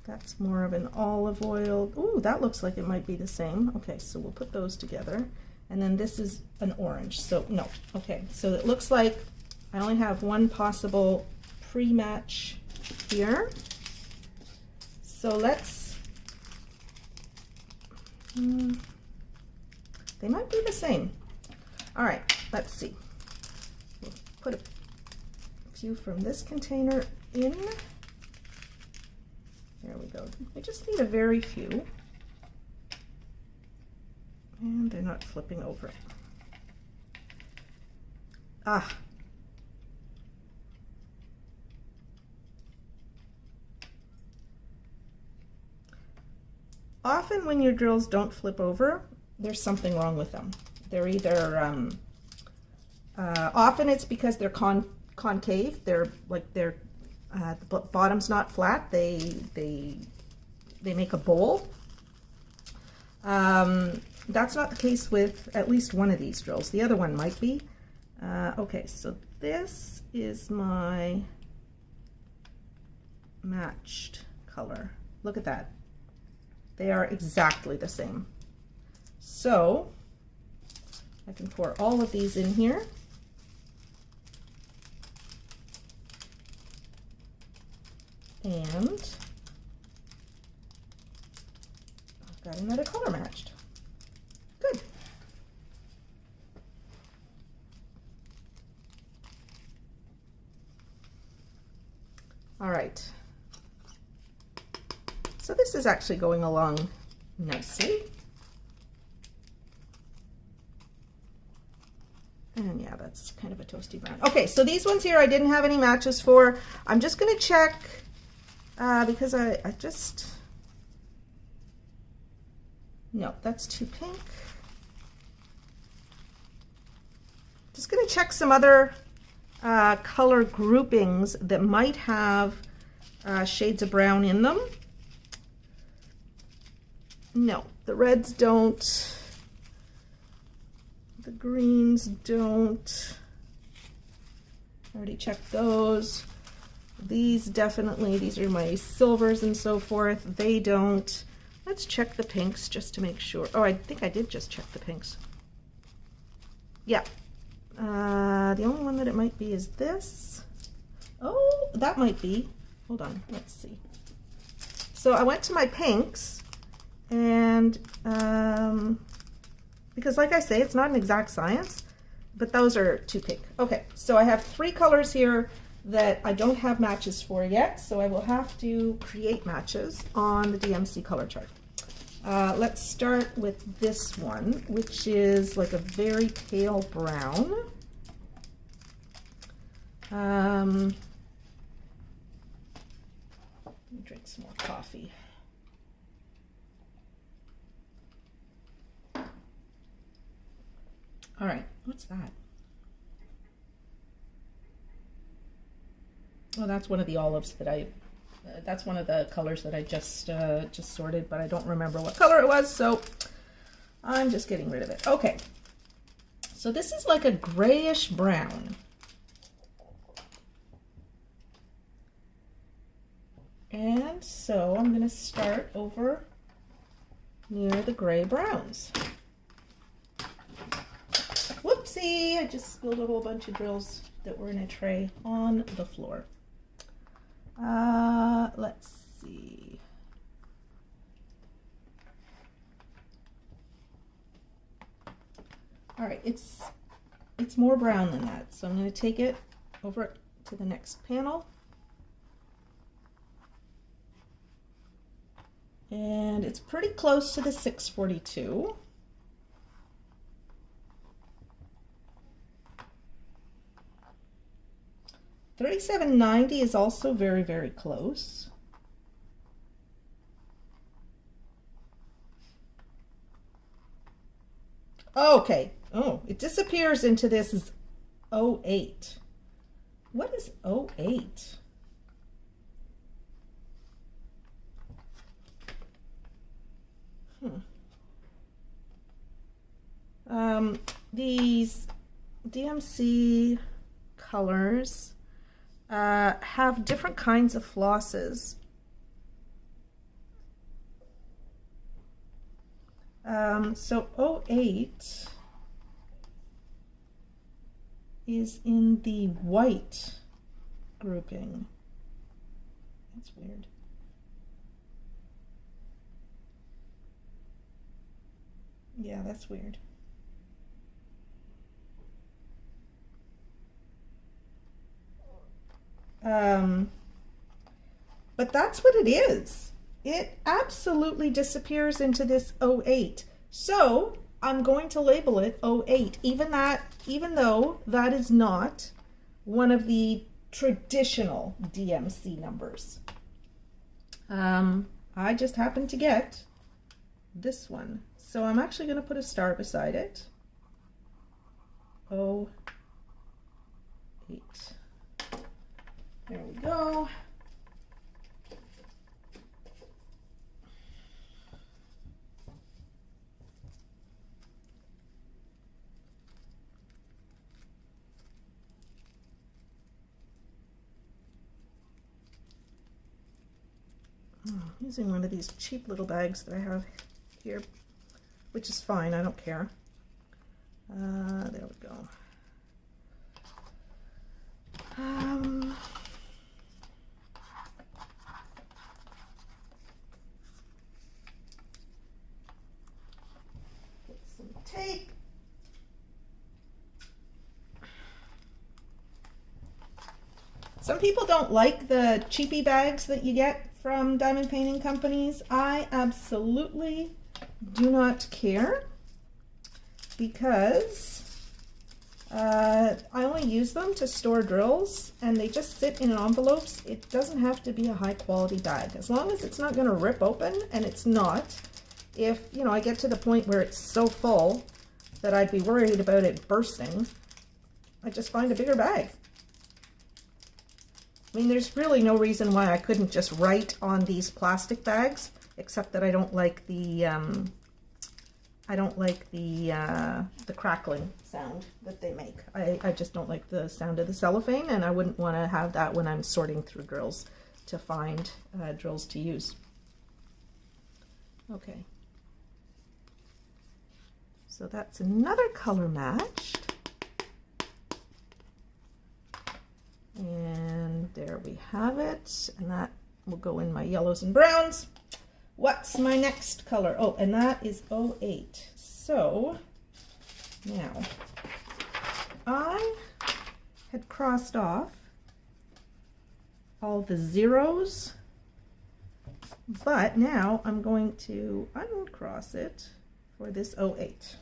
That's more of an olive oil. Ooh, that looks like it might be the same. Okay, so we'll put those together. And then this is an orange, so no. Okay, so it looks like I only have one possible pre-match here. So let's, they might be the same. All right, let's see. We'll put a few from this container in. There we go. We just need a very few. And they're not flipping over. Ah. often when your drills don't flip over, there's something wrong with them. They're either, often it's because they're concave. They're like the bottom's not flat. They make a bowl. That's not the case with at least one of these drills. The other one might be. Okay, so this is my matched color. Look at that. They are exactly the same. So I can pour all of these in here. And I've got another color matched. Good. All right. So this is actually going along nicely. And yeah, that's kind of a toasty brown. Okay, so these ones here I didn't have any matches for. I'm just going to check because I just, no, that's too pink. Just going to check some other color groupings that might have shades of brown in them. No, the reds don't. The greens don't. I already checked those. These definitely, these are my silvers and so forth. They don't. Let's check the pinks just to make sure. Oh, I think I did just check the pinks. Yeah. The only one that it might be is this. Oh, that might be. Hold on, let's see. So I went to my pinks and because like I say, it's not an exact science, but those are too pink. Okay, so I have 3 colors here that I don't have matches for yet, so I will have to create matches on the DMC color chart. Let's start with this one, which is like a very pale brown. Let me drink some more coffee. All right, what's that? Oh, that's one of the olives that that's one of the colors that I just sorted, but I don't remember what color it was, so I'm just getting rid of it. Okay, so this is like a grayish brown. And so I'm going to start over near the gray browns. Whoopsie, I just spilled a whole bunch of drills that were in a tray on the floor. Let's see. All right, it's more brown than that, so I'm going to take it over to the next panel. And it's pretty close to the 642. $37.90 is also very, very close. Okay. Oh, it disappears into this 08. What is 08? These DMC colors have different kinds of flosses. So 08 is in the white grouping. That's weird. Yeah, that's weird. But that's what it is. It absolutely disappears into this 08. So I'm going to label it 08, even though that is not one of the traditional DMC numbers. I just happened to get this one. So I'm actually going to put a star beside it. 08. There we go. I'm using one of these cheap little bags that I have here, which is fine, I don't care. There we go. Put some tape. Some people don't like the cheapy bags that you get from diamond painting companies. I absolutely do not care because I only use them to store drills and they just sit in envelopes. It doesn't have to be a high quality bag. As long as it's not going to rip open, and it's not. If, you know, I get to the point where it's so full that I'd be worried about it bursting, I just find a bigger bag. I mean, there's really no reason why I couldn't just write on these plastic bags, except that I don't like the crackling sound that they make. I just don't like the sound of the cellophane, and I wouldn't want to have that when I'm sorting through drills to find drills to use. Okay. So that's another color matched. And there we have it, and that will go in my yellows and browns. What's my next color? Oh, and that is 08. So now I had crossed off all the zeros, but now I'm going to uncross it for this 08.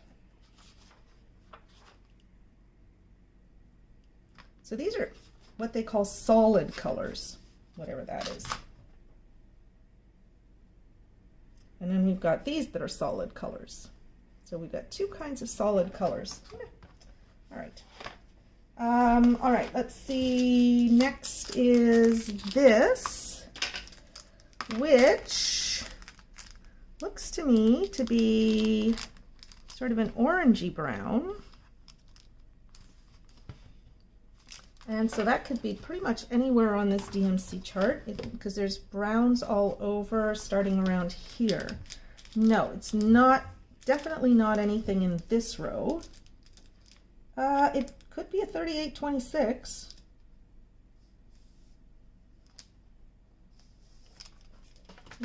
So these are what they call solid colors, whatever that is. And then we've got these that are solid colors. So we've got two kinds of solid colors. All right. All right, let's see. Next is this, which looks to me to be sort of an orangey brown. And so that could be pretty much anywhere on this DMC chart because there's browns all over starting around here. No, it's not, definitely not anything in this row. It could be a 3826.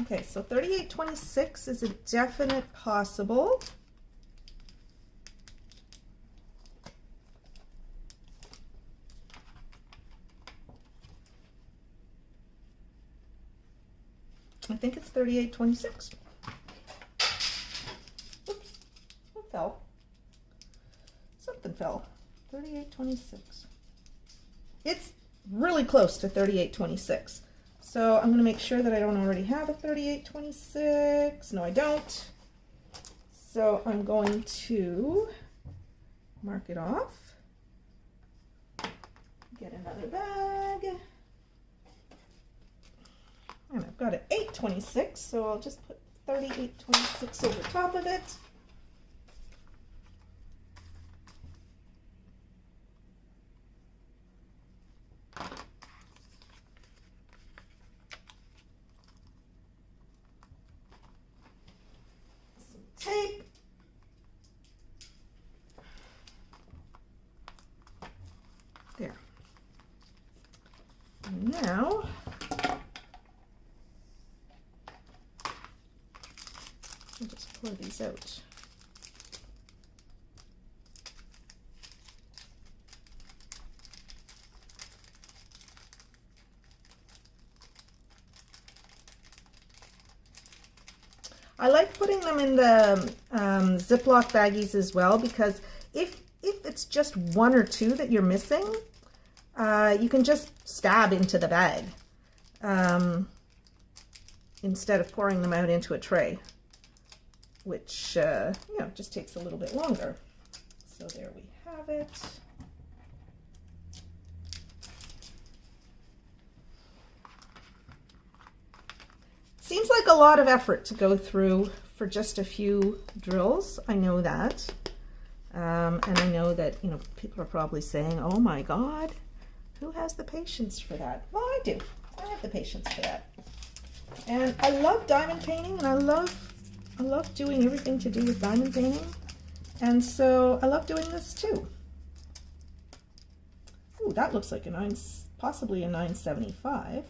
Okay, so 3826 is a definite possible. I think it's 3826. Oops, what fell? Something fell. 3826. It's really close to 3826. So I'm going to make sure that I don't already have a 3826. No, I don't. So I'm going to mark it off. Get another bag. And I've got an 826, so I'll just put 3826 over top of it. Some tape. There. And now I'll just pour these out. I like putting them in the Ziploc baggies as well, because if it's just one or two that you're missing, you can just stab into the bag instead of pouring them out into a tray. which, just takes a little bit longer. So there we have it. Seems like a lot of effort to go through for just a few drills. I know that. And I know that, people are probably saying, oh my God, who has the patience for that? Well, I do. I have the patience for that. And I love diamond painting, and I love doing everything to do with diamond painting. And so I love doing this too. Ooh, that looks like possibly a 975.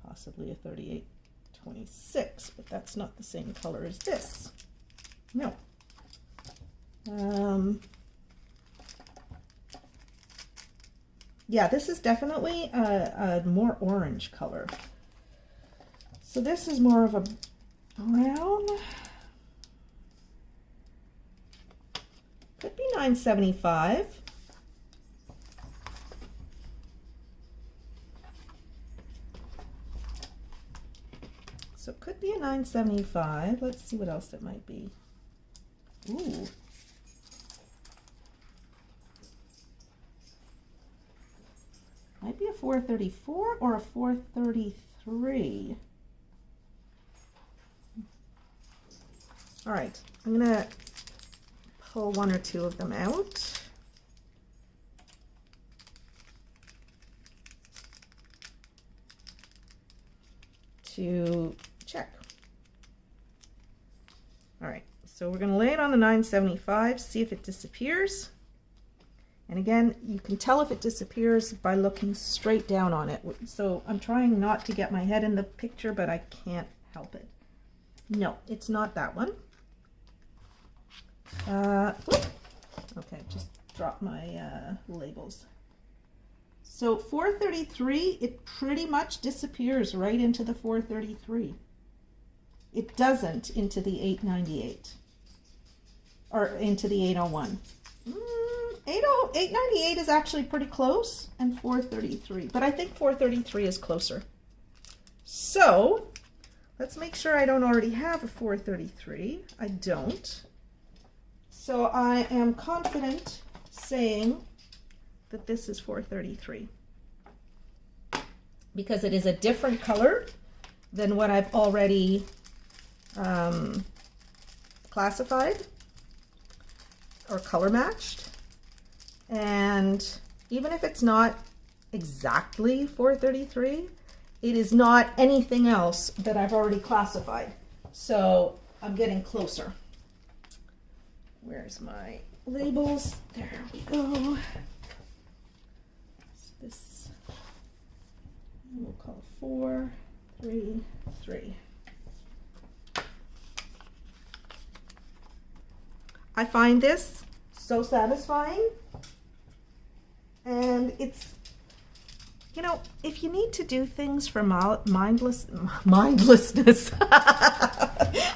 Possibly a 3826, but that's not the same color as this. No. Yeah, this is definitely a more orange color. So this is more of a brown. Could be 975. So it could be a 975. Let's see what else it might be. Ooh. Might be a 434 or a 433. All right, I'm gonna pull one or two of them out. To check. All right, so we're gonna lay it on the 975, see if it disappears. And again, you can tell if it disappears by looking straight down on it. So I'm trying not to get my head in the picture, but I can't help it. No, it's not that one. Okay, just dropped my labels. So 433, it pretty much disappears right into the 433. It doesn't into the 898 or into the 801. 898 is actually pretty close, and 433, but I think 433 is closer. So let's make sure I don't already have a 433. I don't. So I am confident saying that this is 433 because it is a different color than what I've already classified or color matched. And even if it's not exactly 433, it is not anything else that I've already classified. So I'm getting closer. Where's my labels? There we go. This we'll call 433. I find this so satisfying, and it's, if you need to do things for mindlessness,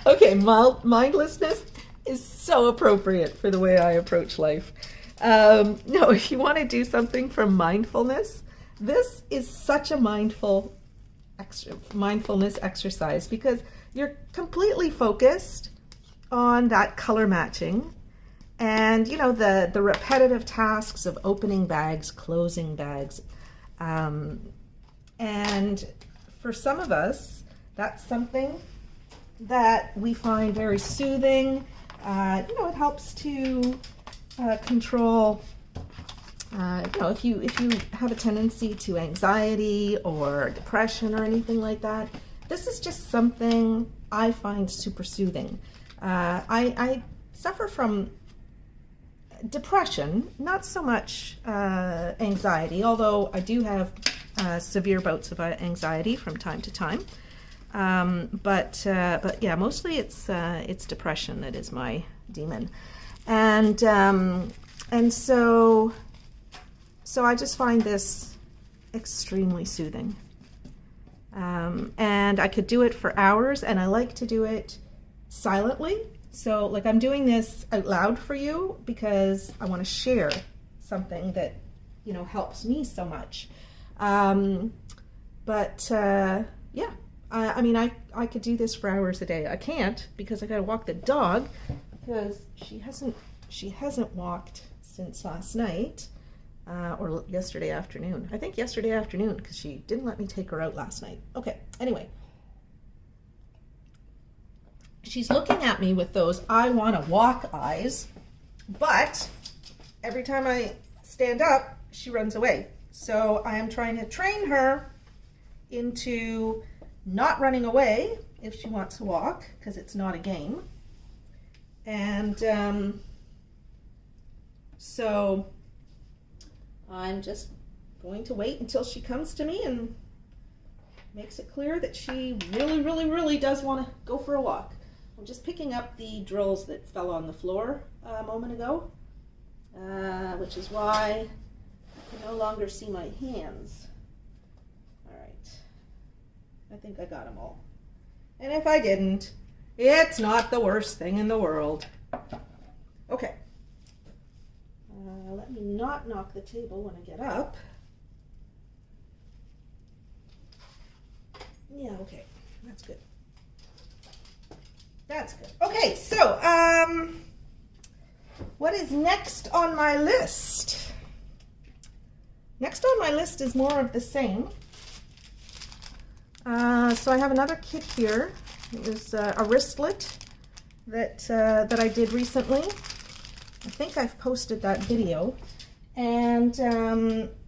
okay, mindlessness is so appropriate for the way I approach life. No, if you want to do something for mindfulness, this is such a mindfulness exercise because you're completely focused on that color matching and, the repetitive tasks of opening bags, closing bags. And for some of us, that's something that we find very soothing. It helps to control, if you have a tendency to anxiety or depression or anything like that, this is just something I find super soothing. I suffer from depression, not so much anxiety, although I do have severe bouts of anxiety from time to time. But yeah, mostly it's depression that is my demon, and so I just find this extremely soothing, and I could do it for hours, and I like to do it silently. So like I'm doing this out loud for you because I want to share something that helps me so much. Yeah. I mean, I could do this for hours a day. I can't because I got to walk the dog because she hasn't walked since last night or yesterday afternoon. I think yesterday afternoon because she didn't let me take her out last night. Okay, anyway. She's looking at me with those I want to walk eyes, but every time I stand up, she runs away. So I am trying to train her into not running away if she wants to walk, because it's not a game. And so I'm just going to wait until she comes to me and makes it clear that she really, really, really does want to go for a walk. I'm just picking up the drills that fell on the floor a moment ago, which is why I can no longer see my hands. All right. I think I got them all. And if I didn't, it's not the worst thing in the world. Okay. Let me not knock the table when I get up. Yeah, okay. That's good. That's good. Okay, so what is next on my list? Next on my list is more of the same. So I have another kit here. It was a wristlet that I did recently. I think I've posted that video. And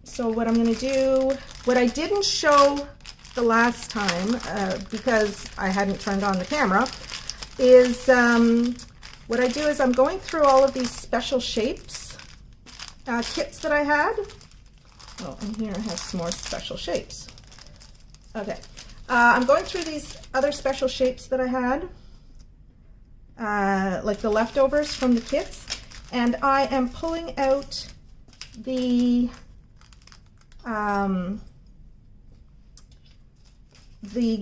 so what I'm going to do, what I didn't show the last time because I hadn't turned on the camera, is what I do is I'm going through all of these special shapes kits that I had. Oh, and here I have some more special shapes. Okay. I'm going through these other special shapes that I had, like the leftovers from the kits, and I am pulling out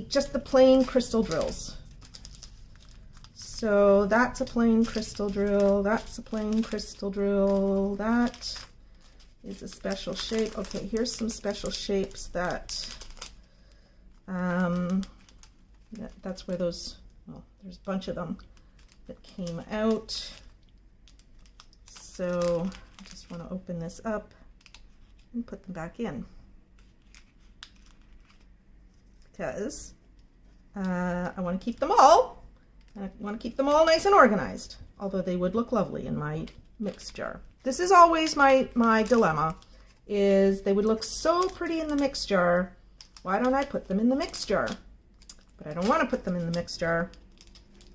just the plain crystal drills. So that's a plain crystal drill, that's a plain crystal drill, that is a special shape. Okay, here's some special shapes that that's where those, well, there's a bunch of them that came out. So I just want to open this up and put them back in because I want to keep them all. I want to keep them all nice and organized, although they would look lovely in my mix jar. This is always my dilemma, is they would look so pretty in the mix jar. Why don't I put them in the mix jar? But I don't want to put them in the mix jar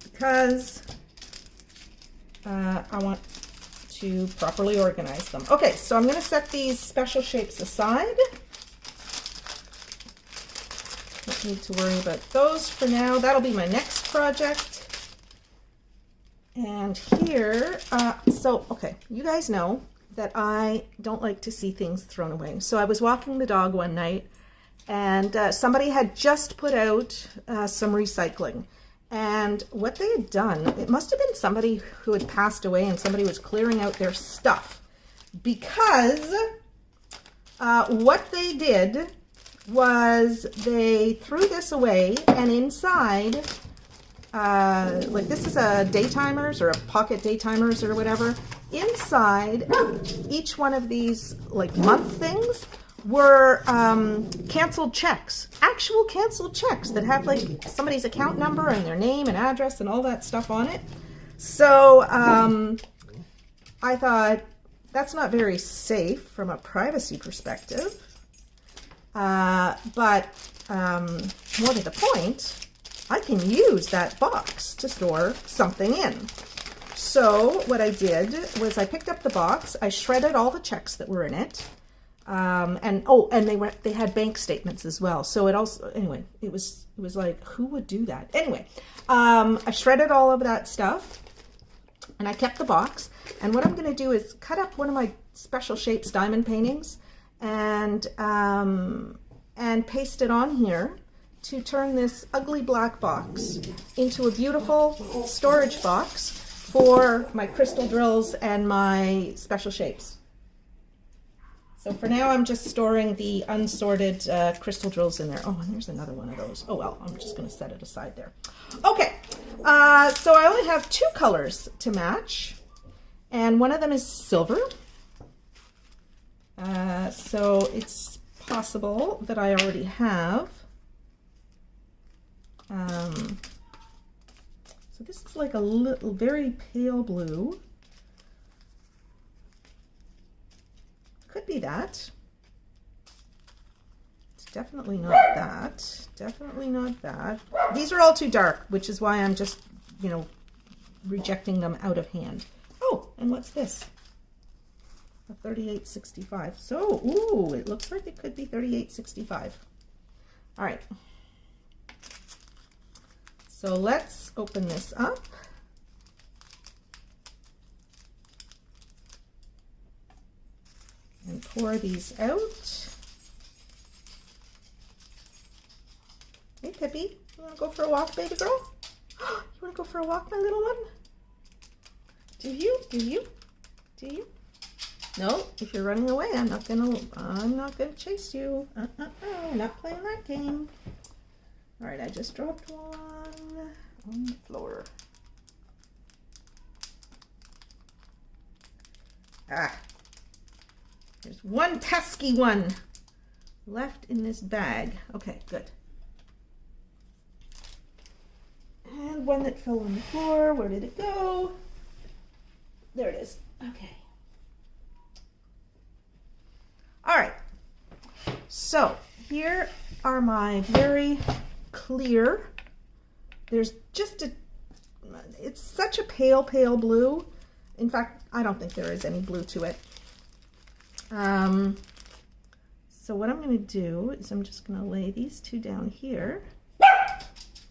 because I want to properly organize them. Okay, so I'm going to set these special shapes aside. Don't need to worry about those for now. That'll be my next project. And here, okay, you guys know that I don't like to see things thrown away. So I was walking the dog one night, and somebody had just put out some recycling. And what they had done, it must have been somebody who had passed away and somebody was clearing out their stuff. Because what they did was they threw this away, and inside, like this is a daytimers or a pocket daytimers or whatever. Inside each one of these like month things were canceled checks, actual canceled checks that had like somebody's account number and their name and address and all that stuff on it. So I thought that's not very safe from a privacy perspective. But more to the point, I can use that box to store something in. So what I did was I picked up the box, I shredded all the checks that were in it, and they had bank statements as well. So it also, anyway, it was like, who would do that? Anyway, I shredded all of that stuff, and I kept the box. And what I'm going to do is cut up one of my special shapes diamond paintings and paste it on here to turn this ugly black box into a beautiful storage box for my crystal drills and my special shapes. So for now, I'm just storing the unsorted crystal drills in there. Oh, and there's another one of those. Oh, well, I'm just going to set it aside there. Okay, so I only have 2 colors to match, and one of them is silver. So it's possible that I already have. So this is like a little, very pale blue. Could be that. It's definitely not that. Definitely not that. These are all too dark, which is why I'm just, you know, rejecting them out of hand. Oh, and what's this? A 3865. So, ooh, it looks like it could be 3865. All right. So let's open this up. And pour these out. Hey, Pippi, you want to go for a walk, baby girl? You want to go for a walk, my little one? Do you? Do you? Do you? No, if you're running away, I'm not gonna chase you. We're not playing that game. All right, I just dropped one on the floor. Ah. There's one pesky one left in this bag. Okay, good. And one that fell on the floor. Where did it go? There it is. Okay. All right. So here are my very clear. There's just it's such a pale, pale blue. In fact, I don't think there is any blue to it. So what I'm going to do is I'm just going to lay these 2 down here.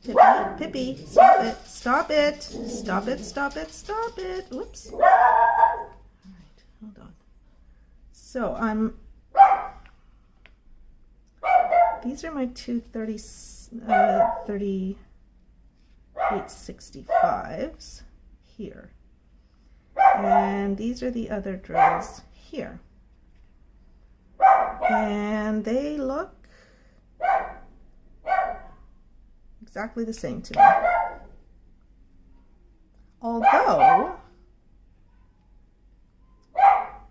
Pippi, Pippi, stop it, stop it, stop it, stop it, stop it. Whoops. All right, hold on. So these are my 2 3865s here. And these are the other drills here. And they look exactly the same to me. Although,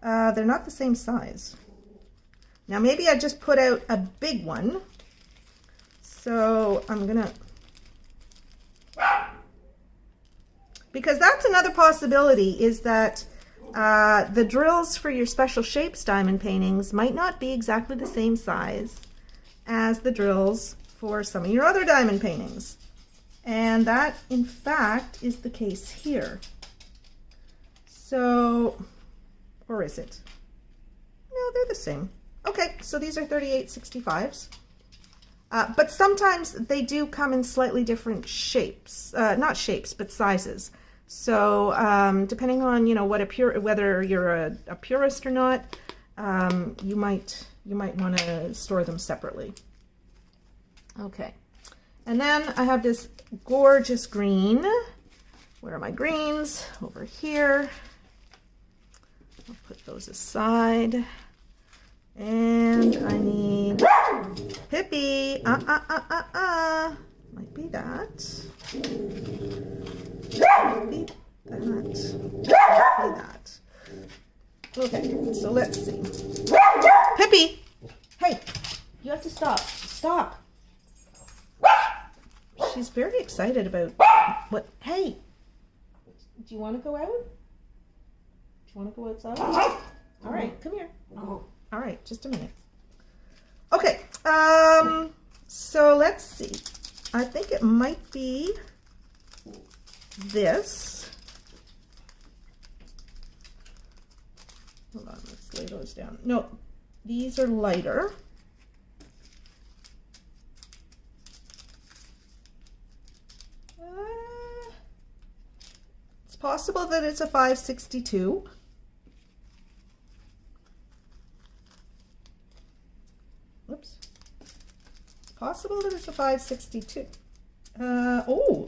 they're not the same size. Now maybe I just put out a big one. So I'm gonna, because that's another possibility, is that the drills for your special shapes diamond paintings might not be exactly the same size as the drills for some of your other diamond paintings. And that, in fact, is the case here. So, or is it? No, they're the same. Okay, so these are 3865s. But sometimes they do come in slightly different shapes, not shapes, but sizes. So depending on, you know, whether you're a purist or not, you might want to store them separately. Okay, and then I have this gorgeous green. Where are my greens? Over here. I'll put those aside. And I need Pippi. Might be that. Might be that. Okay, so let's see. Pippi! Hey, you have to stop. Stop. She's very excited about what. Hey, do you want to go out? Do you want to go outside? All right, come here. All right, just a minute. Okay, so let's see. I think it might be this. Hold on, let's lay those down. No, these are lighter. It's possible that it's a 562. Whoops. It's possible that it's a 562.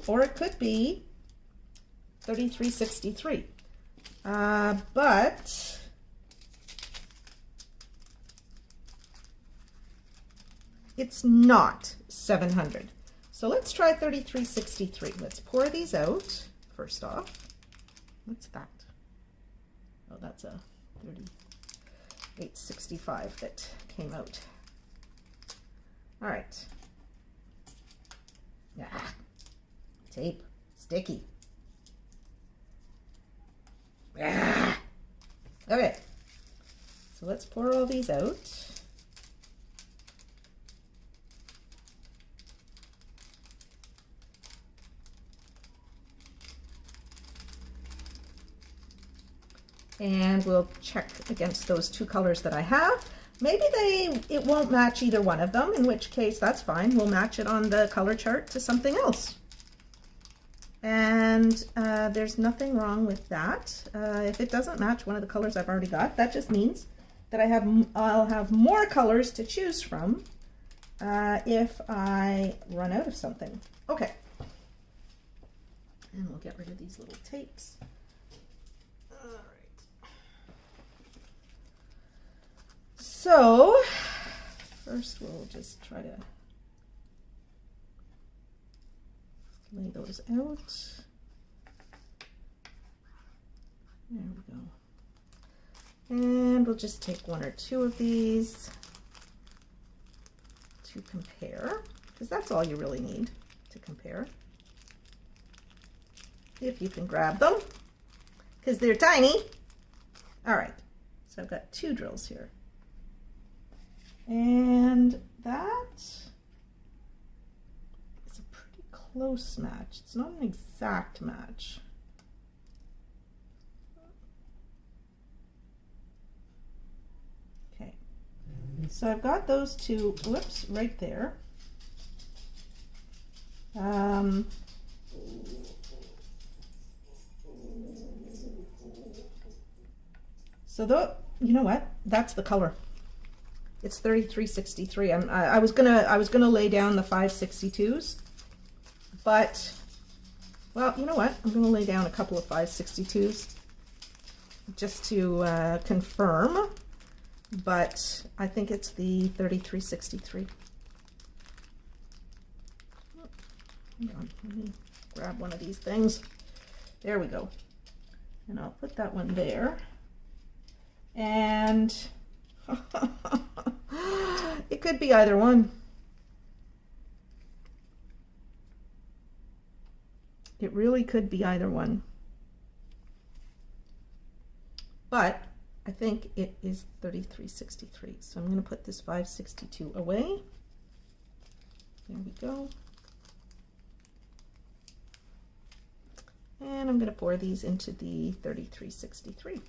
Or it could be 3363. But it's not 700. So let's try 3363. Let's pour these out first off. What's that? Oh, that's a 3865 that came out. All right. Ah, tape, sticky. Ah. Okay, so let's pour all these out. And we'll check against those two colors that I have. Maybe it won't match either one of them, in which case that's fine. We'll match it on the color chart to something else. And there's nothing wrong with that. If it doesn't match one of the colors I've already got, that just means that I'll have more colors to choose from if I run out of something. Okay. And we'll get rid of these little tapes. All right. So first we'll just try to lay those out. There we go. And we'll just take one or two of these to compare, because that's all you really need to compare. If you can grab them, because they're tiny. All right, so I've got two drills here. And that is a pretty close match. It's not an exact match. Okay, so I've got those two, whoops, right there. So you know what? That's the color. It's 3363. I was gonna lay down the 562s, but well, you know what? I'm gonna lay down a couple of 562s just to confirm. But I think it's the 3363. Hang on, let me grab one of these things. There we go. And I'll put that one there. And it could be either one. It really could be either one. But I think it is 3363. So I'm going to put this 562 away. There we go. And I'm going to pour these into the 3363.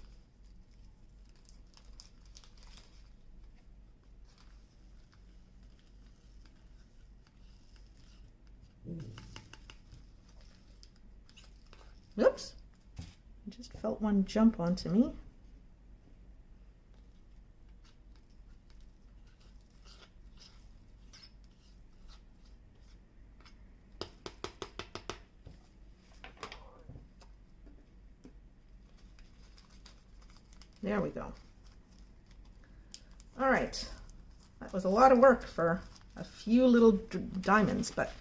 Oops, I just felt one jump onto me. There we go. All right, that was a lot of work for a few little diamonds, but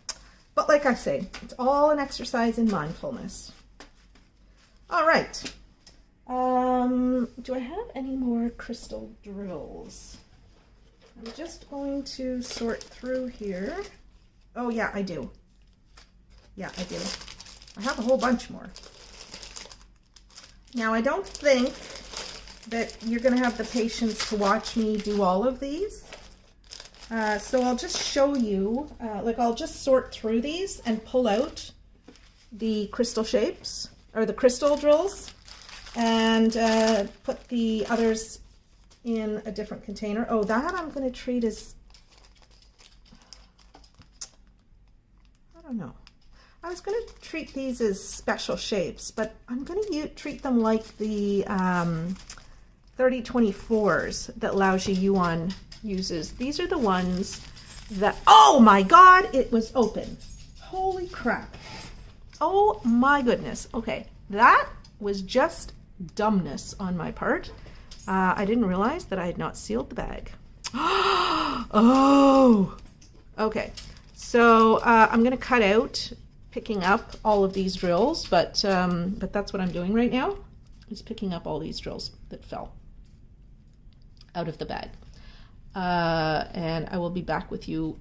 like I say, it's all an exercise in mindfulness. All right. Do I have any more crystal drills? I'm just going to sort through here. Oh yeah, I do. Yeah, I do. I have a whole bunch more. Now, I don't think that you're going to have the patience to watch me do all of these. So I'll just show you, like I'll just sort through these and pull out the crystal shapes, or the crystal drills, and put the others in a different container. Oh, that I'm going to treat as, I don't know. I was going to treat these as special shapes, but I'm going to treat them like the 3024s that Lao Ji Yuan uses. These are the ones that, oh my God, it was open. Holy crap. Oh my goodness. Okay, that was just dumbness on my part. I didn't realize that I had not sealed the bag. Oh, Okay, so I'm going to cut out picking up all of these drills, but that's what I'm doing right now, is picking up all these drills that fell out of the bag. And I will be back with you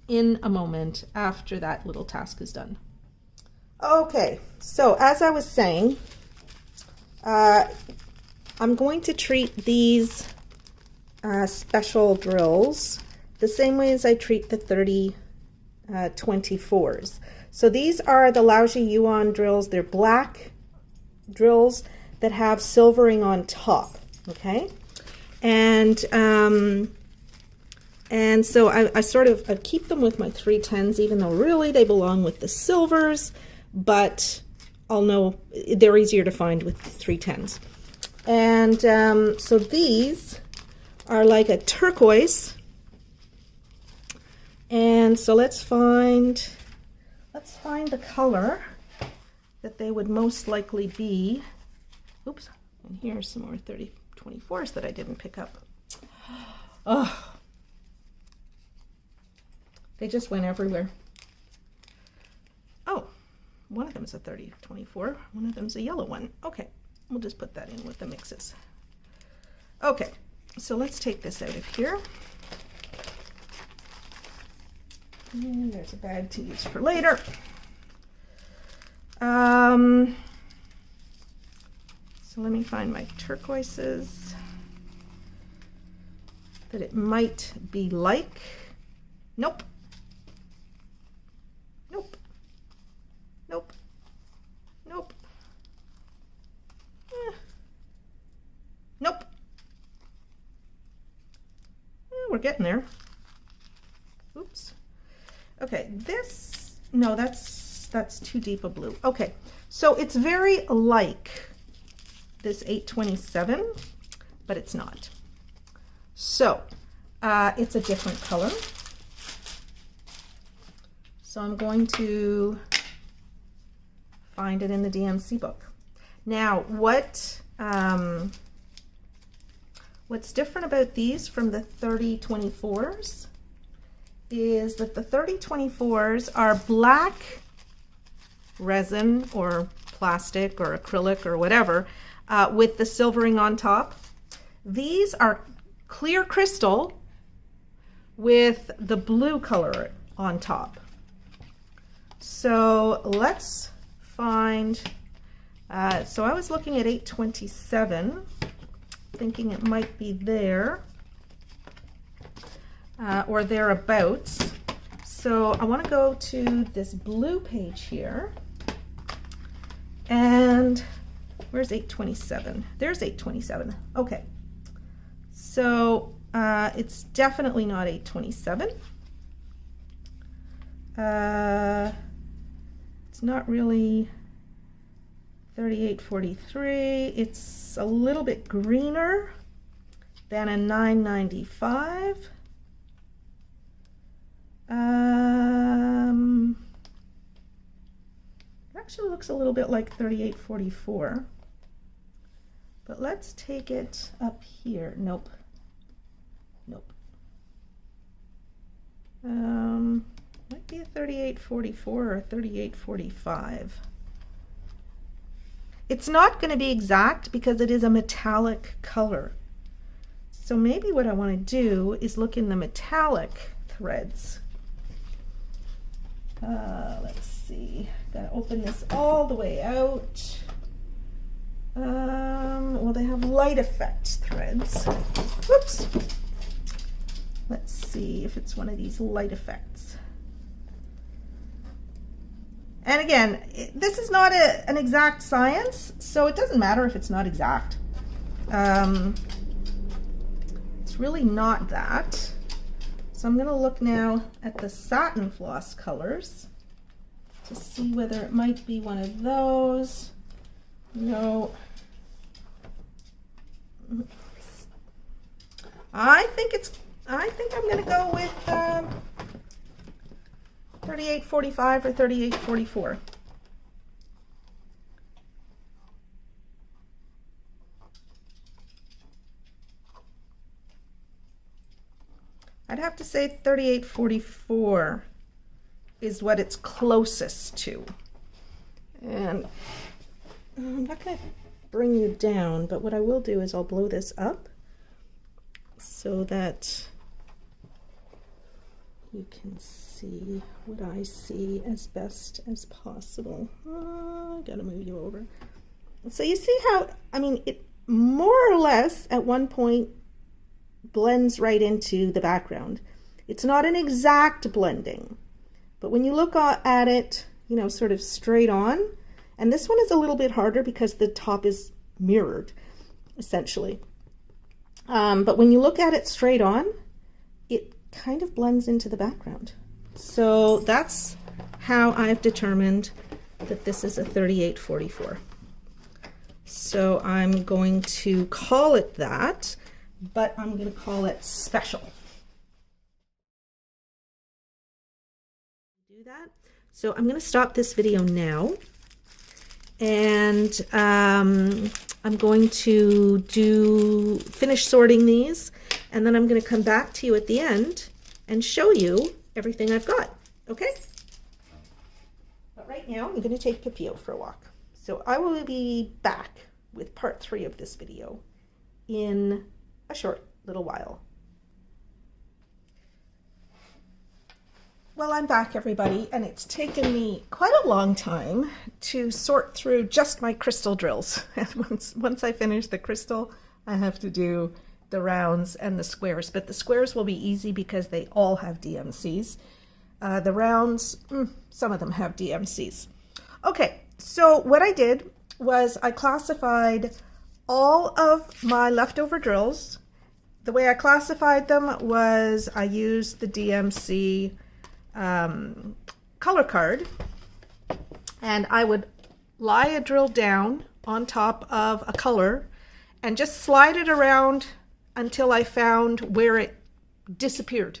in a moment after that little task is done. Okay, so as I was saying, I'm going to treat these special drills the same way as I treat the 3024s. So these are the Laoji Yuan drills. They're black drills that have silvering on top, okay? And so I sort of keep them with my 310s, even though really they belong with the silvers, but I'll know they're easier to find with 310s. And so these are like a turquoise. And so let's find the color that they would most likely be. Oops, and here's some more 3024s that I didn't pick up. Oh, they just went everywhere. Oh, one of them is a 3024, one of them is a yellow one. Okay, we'll just put that in with the mixes. Okay, so let's take this out of here. And there's a bag to use for later. So let me find my turquoises that it might be like. Nope. Nope. Nope. Nope. Nope. We're getting there. Oops. Okay, this, no, that's too deep a blue. Okay, so it's very like this 827, but it's not. So it's a different color. So I'm going to find it in the DMC book. Now, what's different about these from the 3024s is that the 3024s are black resin or plastic or acrylic or whatever with the silvering on top. These are clear crystal with the blue color on top. So let's find, so I was looking at 827, thinking it might be there. Or thereabouts. So I want to go to this blue page here. And where's 827? There's 827. Okay. So it's definitely not 827. It's not really 3843. It's a little bit greener than a 995. It actually looks a little bit like 3844, but let's take it up here. Nope. Nope. Might be a 3844 or a 3845. It's not going to be exact because it is a metallic color. So maybe what I want to do is look in the metallic threads. Let's see, gotta open this all the way out. Well, they have light effects threads. Whoops. Let's see if it's one of these light effects. And again, this is not an exact science, so it doesn't matter if it's not exact. It's really not that. So I'm going to look now at the satin floss colors to see whether it might be one of those. No. I think I'm going to go with 3845 or 3844. I'd have to say 3844 is what it's closest to. And I'm not going to bring you down, but what I will do is I'll blow this up so that you can see what I see as best as possible. I gotta move you over. So you see how, I mean, it more or less at one point blends right into the background. It's not an exact blending, but when you look at it, you know, sort of straight on, and this one is a little bit harder because the top is mirrored, essentially. But when you look at it straight on, it kind of blends into the background. So that's how I've determined that this is a 3844. So I'm going to call it that, but I'm going to call it special. Do that. So I'm going to stop this video now, and I'm going to finish sorting these, and then I'm going to come back to you at the end and show you everything I've got, okay? But right now I'm going to take Pippi out for a walk. So I will be back with part 3 of this video in a short little while. Well, I'm back, everybody, and it's taken me quite a long time to sort through just my crystal drills. And once I finish the crystal, I have to do the rounds and the squares, but the squares will be easy because they all have DMCs. The rounds, some of them have DMCs. Okay, so what I did was I classified all of my leftover drills. The way I classified them was I used the DMC color card, and I would lie a drill down on top of a color and just slide it around until I found where it disappeared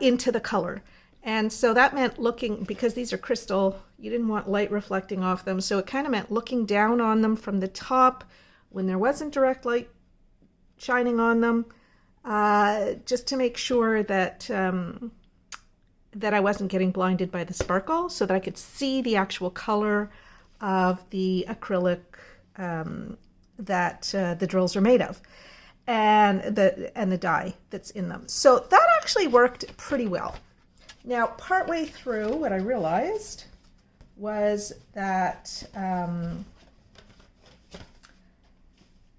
into the color. And so that meant looking, because these are crystal, you didn't want light reflecting off them, so it kind of meant looking down on them from the top when there wasn't direct light shining on them, just to make sure that that I wasn't getting blinded by the sparkle, so that I could see the actual color of the acrylic that the drills are made of, and the dye that's in them. So that actually worked pretty well. Now, partway through, what I realized was that I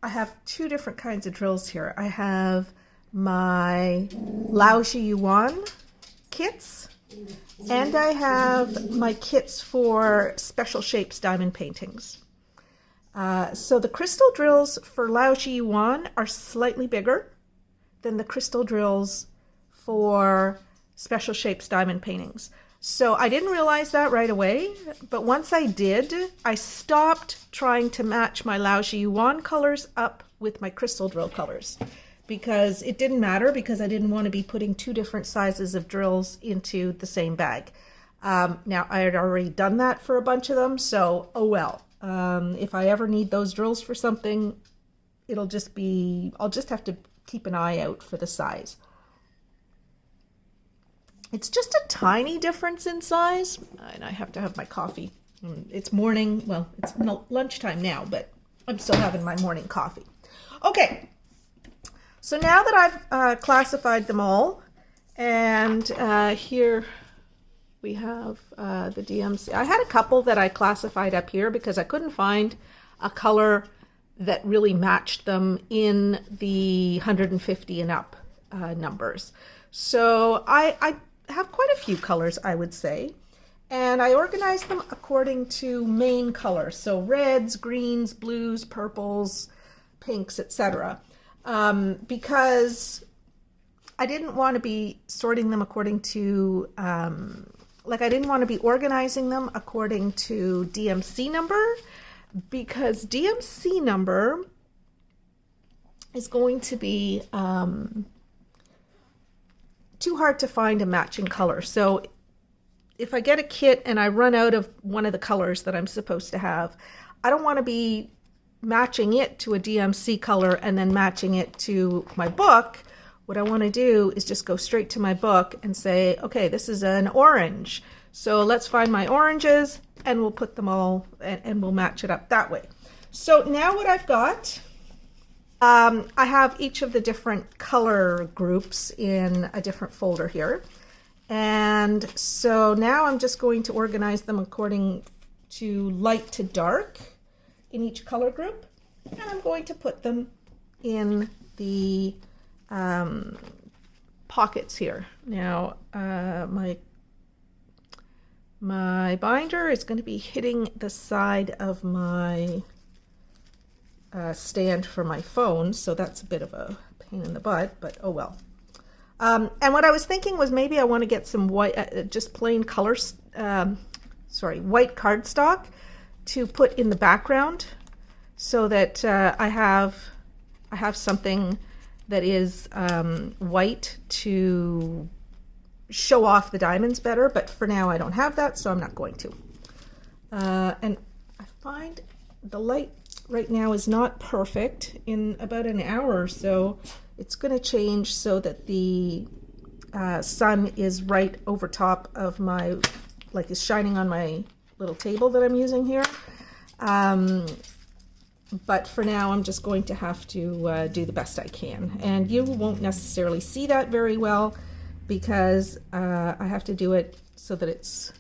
have 2 different kinds of drills here. I have my Lao Ji Yuan kits, and I have my kits for special shapes diamond paintings. So the crystal drills for Lao Ji Yuan are slightly bigger than the crystal drills for special shapes diamond paintings. So I didn't realize that right away, but once I did, I stopped trying to match my Lao Ji Yuan colors up with my crystal drill colors, because it didn't matter, because I didn't want to be putting 2 different sizes of drills into the same bag. Now, I had already done that for a bunch of them, so oh well. If I ever need those drills for something, it'll just be, I'll just have to keep an eye out for the size. It's just a tiny difference in size, and I have to have my coffee. It's morning, well, it's lunchtime now, but I'm still having my morning coffee. Okay, so now that I've classified them all, and here we have the DMC. I had a couple that I classified up here because I couldn't find a color that really matched them in the 150 and up numbers. So I have quite a few colors, I would say, and I organized them according to main colors, so reds, greens, blues, purples, pinks, etc. Because I didn't want to be sorting them according to, I didn't want to be organizing them according to DMC number, because DMC number is going to be too hard to find a matching color. So if I get a kit and I run out of one of the colors that I'm supposed to have, I don't want to be matching it to a DMC color and then matching it to my book what I want to do is just go straight to my book and say, okay, this is an orange. So let's find my oranges and we'll put them all and we'll match it up that way. So now what I've got, I have each of the different color groups in a different folder here. And so now I'm just going to organize them according to light to dark in each color group. And I'm going to put them in the pockets here. Now, my binder is going to be hitting the side of my stand for my phone, so that's a bit of a pain in the butt, but oh well. And what I was thinking was maybe I want to get some white, just plain colors, white cardstock to put in the background, so that I have something that is white to show off the diamonds better. But for now I don't have that, so I'm not going to. And I find the light right now is not perfect. In about an hour or so, it's going to change so that the sun is right over top of my, like is shining on my little table that I'm using here. But for now, I'm just going to have to do the best I can. And you won't necessarily see that very well because I have to do it so that it's,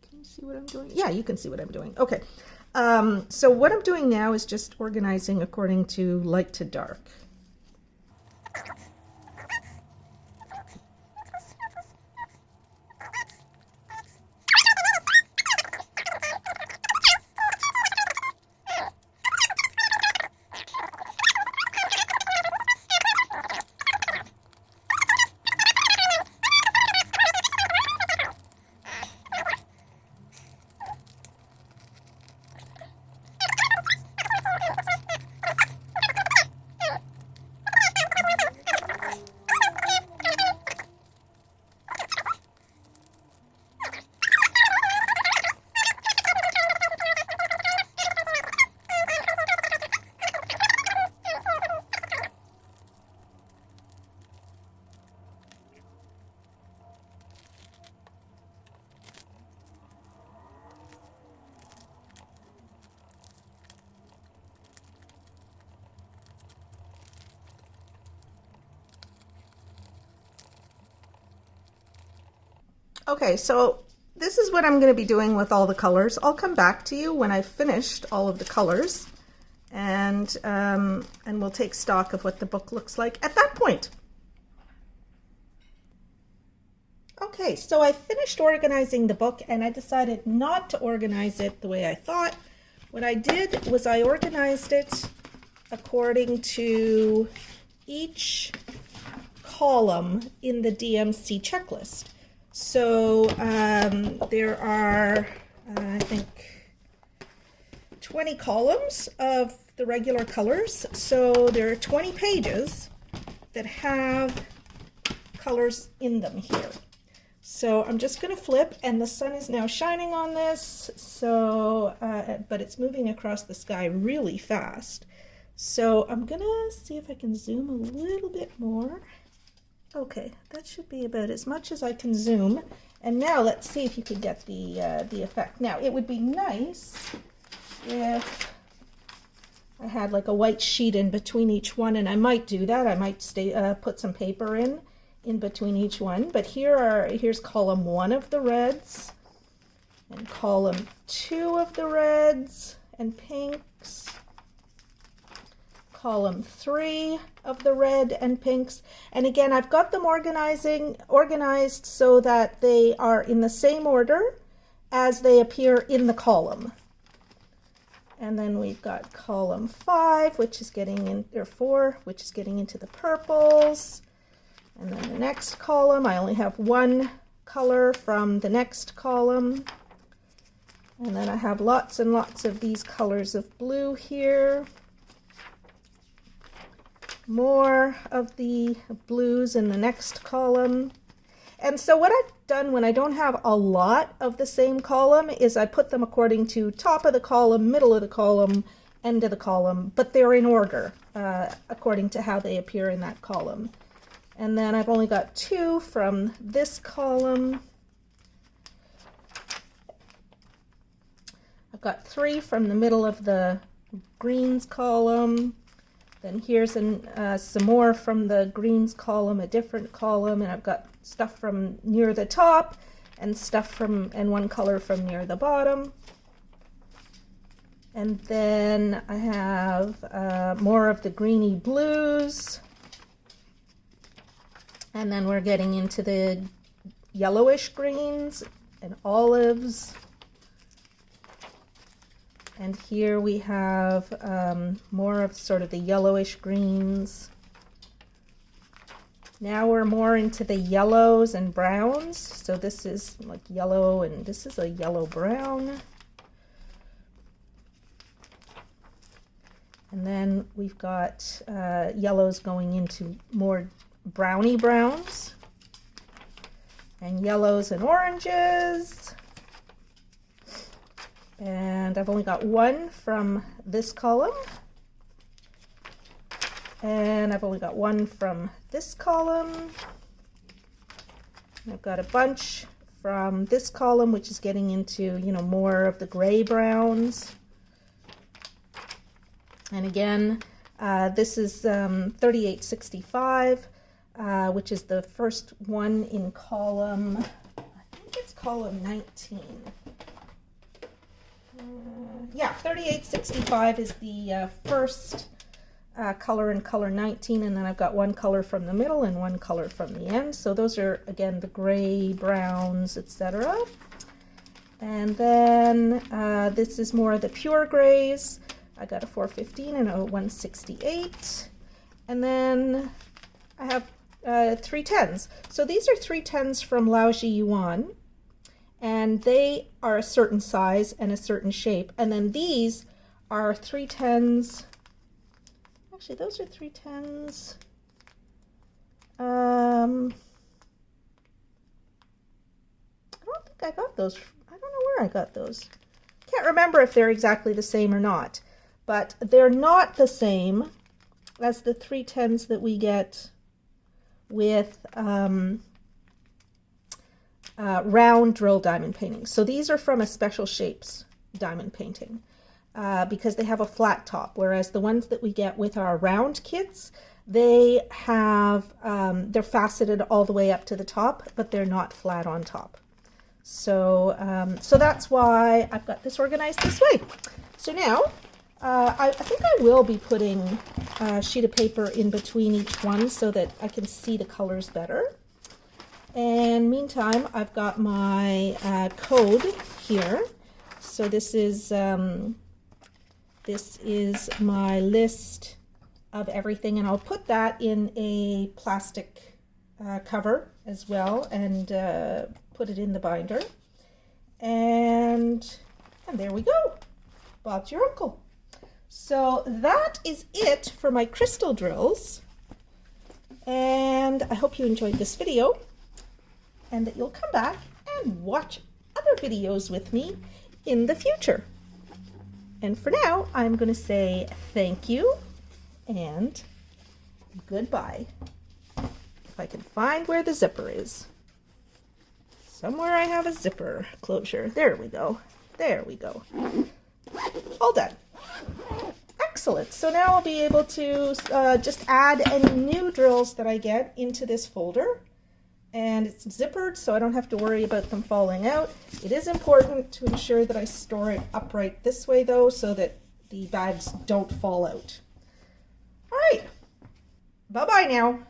can you see what I'm doing? Yeah, you can see what I'm doing. Okay. So what I'm doing now is just organizing according to light to dark. Okay, so this is what I'm going to be doing with all the colors. I'll come back to you when I've finished all of the colors, and we'll take stock of what the book looks like at that point. Okay, so I finished organizing the book and I decided not to organize it the way I thought. What I did was I organized it according to each column in the DMC checklist. So there are, I think, 20 columns of the regular colors. So there are 20 pages that have colors in them here. So I'm just going to flip, and the sun is now shining on this, so but it's moving across the sky really fast. So I'm going to see if I can zoom a little bit more. Okay, that should be about as much as I can zoom. And now let's see if you could get the effect. Now, it would be nice if I had like a white sheet in between each one, and I might do that. I might put some paper in between each one. But here's column 1 of the reds, and column 2 of the reds and pinks, column 3 of the red and pinks. And again, I've got them organized so that they are in the same order as they appear in the column. And then we've got column 5, which is getting in, or 4, which is getting into the purples. And then the next column, I only have one color from the next column. And then I have lots and lots of these colors of blue here. More of the blues in the next column. And so what I've done when I don't have a lot of the same column is I put them according to top of the column, middle of the column, end of the column, but they're in order according to how they appear in that column. And then I've only got 2 from this column. I've got 3 from the middle of the greens column. Then here's some more from the greens column, a different column, and I've got stuff from near the top and one color from near the bottom. And then I have more of the greeny blues. And then we're getting into the yellowish greens and olives. And here we have more of sort of the yellowish greens. Now we're more into the yellows and browns. So this is like yellow, and this is a yellow brown. And then we've got yellows going into more browny browns, and yellows and oranges. And I've only got 1 from this column, and I've only got 1 from this column. And I've got a bunch from this column, which is getting into, you know, more of the gray browns. And again, this is 3865, which is the first one in column, I think it's column 19. Yeah, 3865 is the first color in color 19, and then I've got 1 color from the middle and 1 color from the end. So those are, again, the gray, browns, etc. And then this is more of the pure grays. I got a 415 and a 168. And then I have 3 10s. So these are 3 10s from Laoji Yuan. And they are a certain size and a certain shape. And then these are 3 10s. Actually, those are 3 10s. I don't think I got those. I don't know where I got those. Can't remember if they're exactly the same or not. But they're not the same as the 3 10s that we get with round drill diamond painting. So these are from a Special Shapes diamond painting because they have a flat top, whereas the ones that we get with our round kits, they have, they're faceted all the way up to the top, but they're not flat on top. So, so that's why I've got this organized this way. So now, I think I will be putting a sheet of paper in between each one so that I can see the colors better. And meantime, I've got my code here. So this is my list of everything, and I'll put that in a plastic cover as well, and put it in the binder. And there we go. Bob's your uncle. So that is it for my crystal drills. And I hope you enjoyed this video, and that you'll come back and watch other videos with me in the future. And for now, I'm going to say thank you and goodbye. If I can find where the zipper is. Somewhere I have a zipper closure. There we go. There we go. All done. Excellent. So now I'll be able to just add any new drills that I get into this folder. And it's zippered, so I don't have to worry about them falling out. It is important to ensure that I store it upright this way, though, so that the bags don't fall out. All right. Bye-bye now.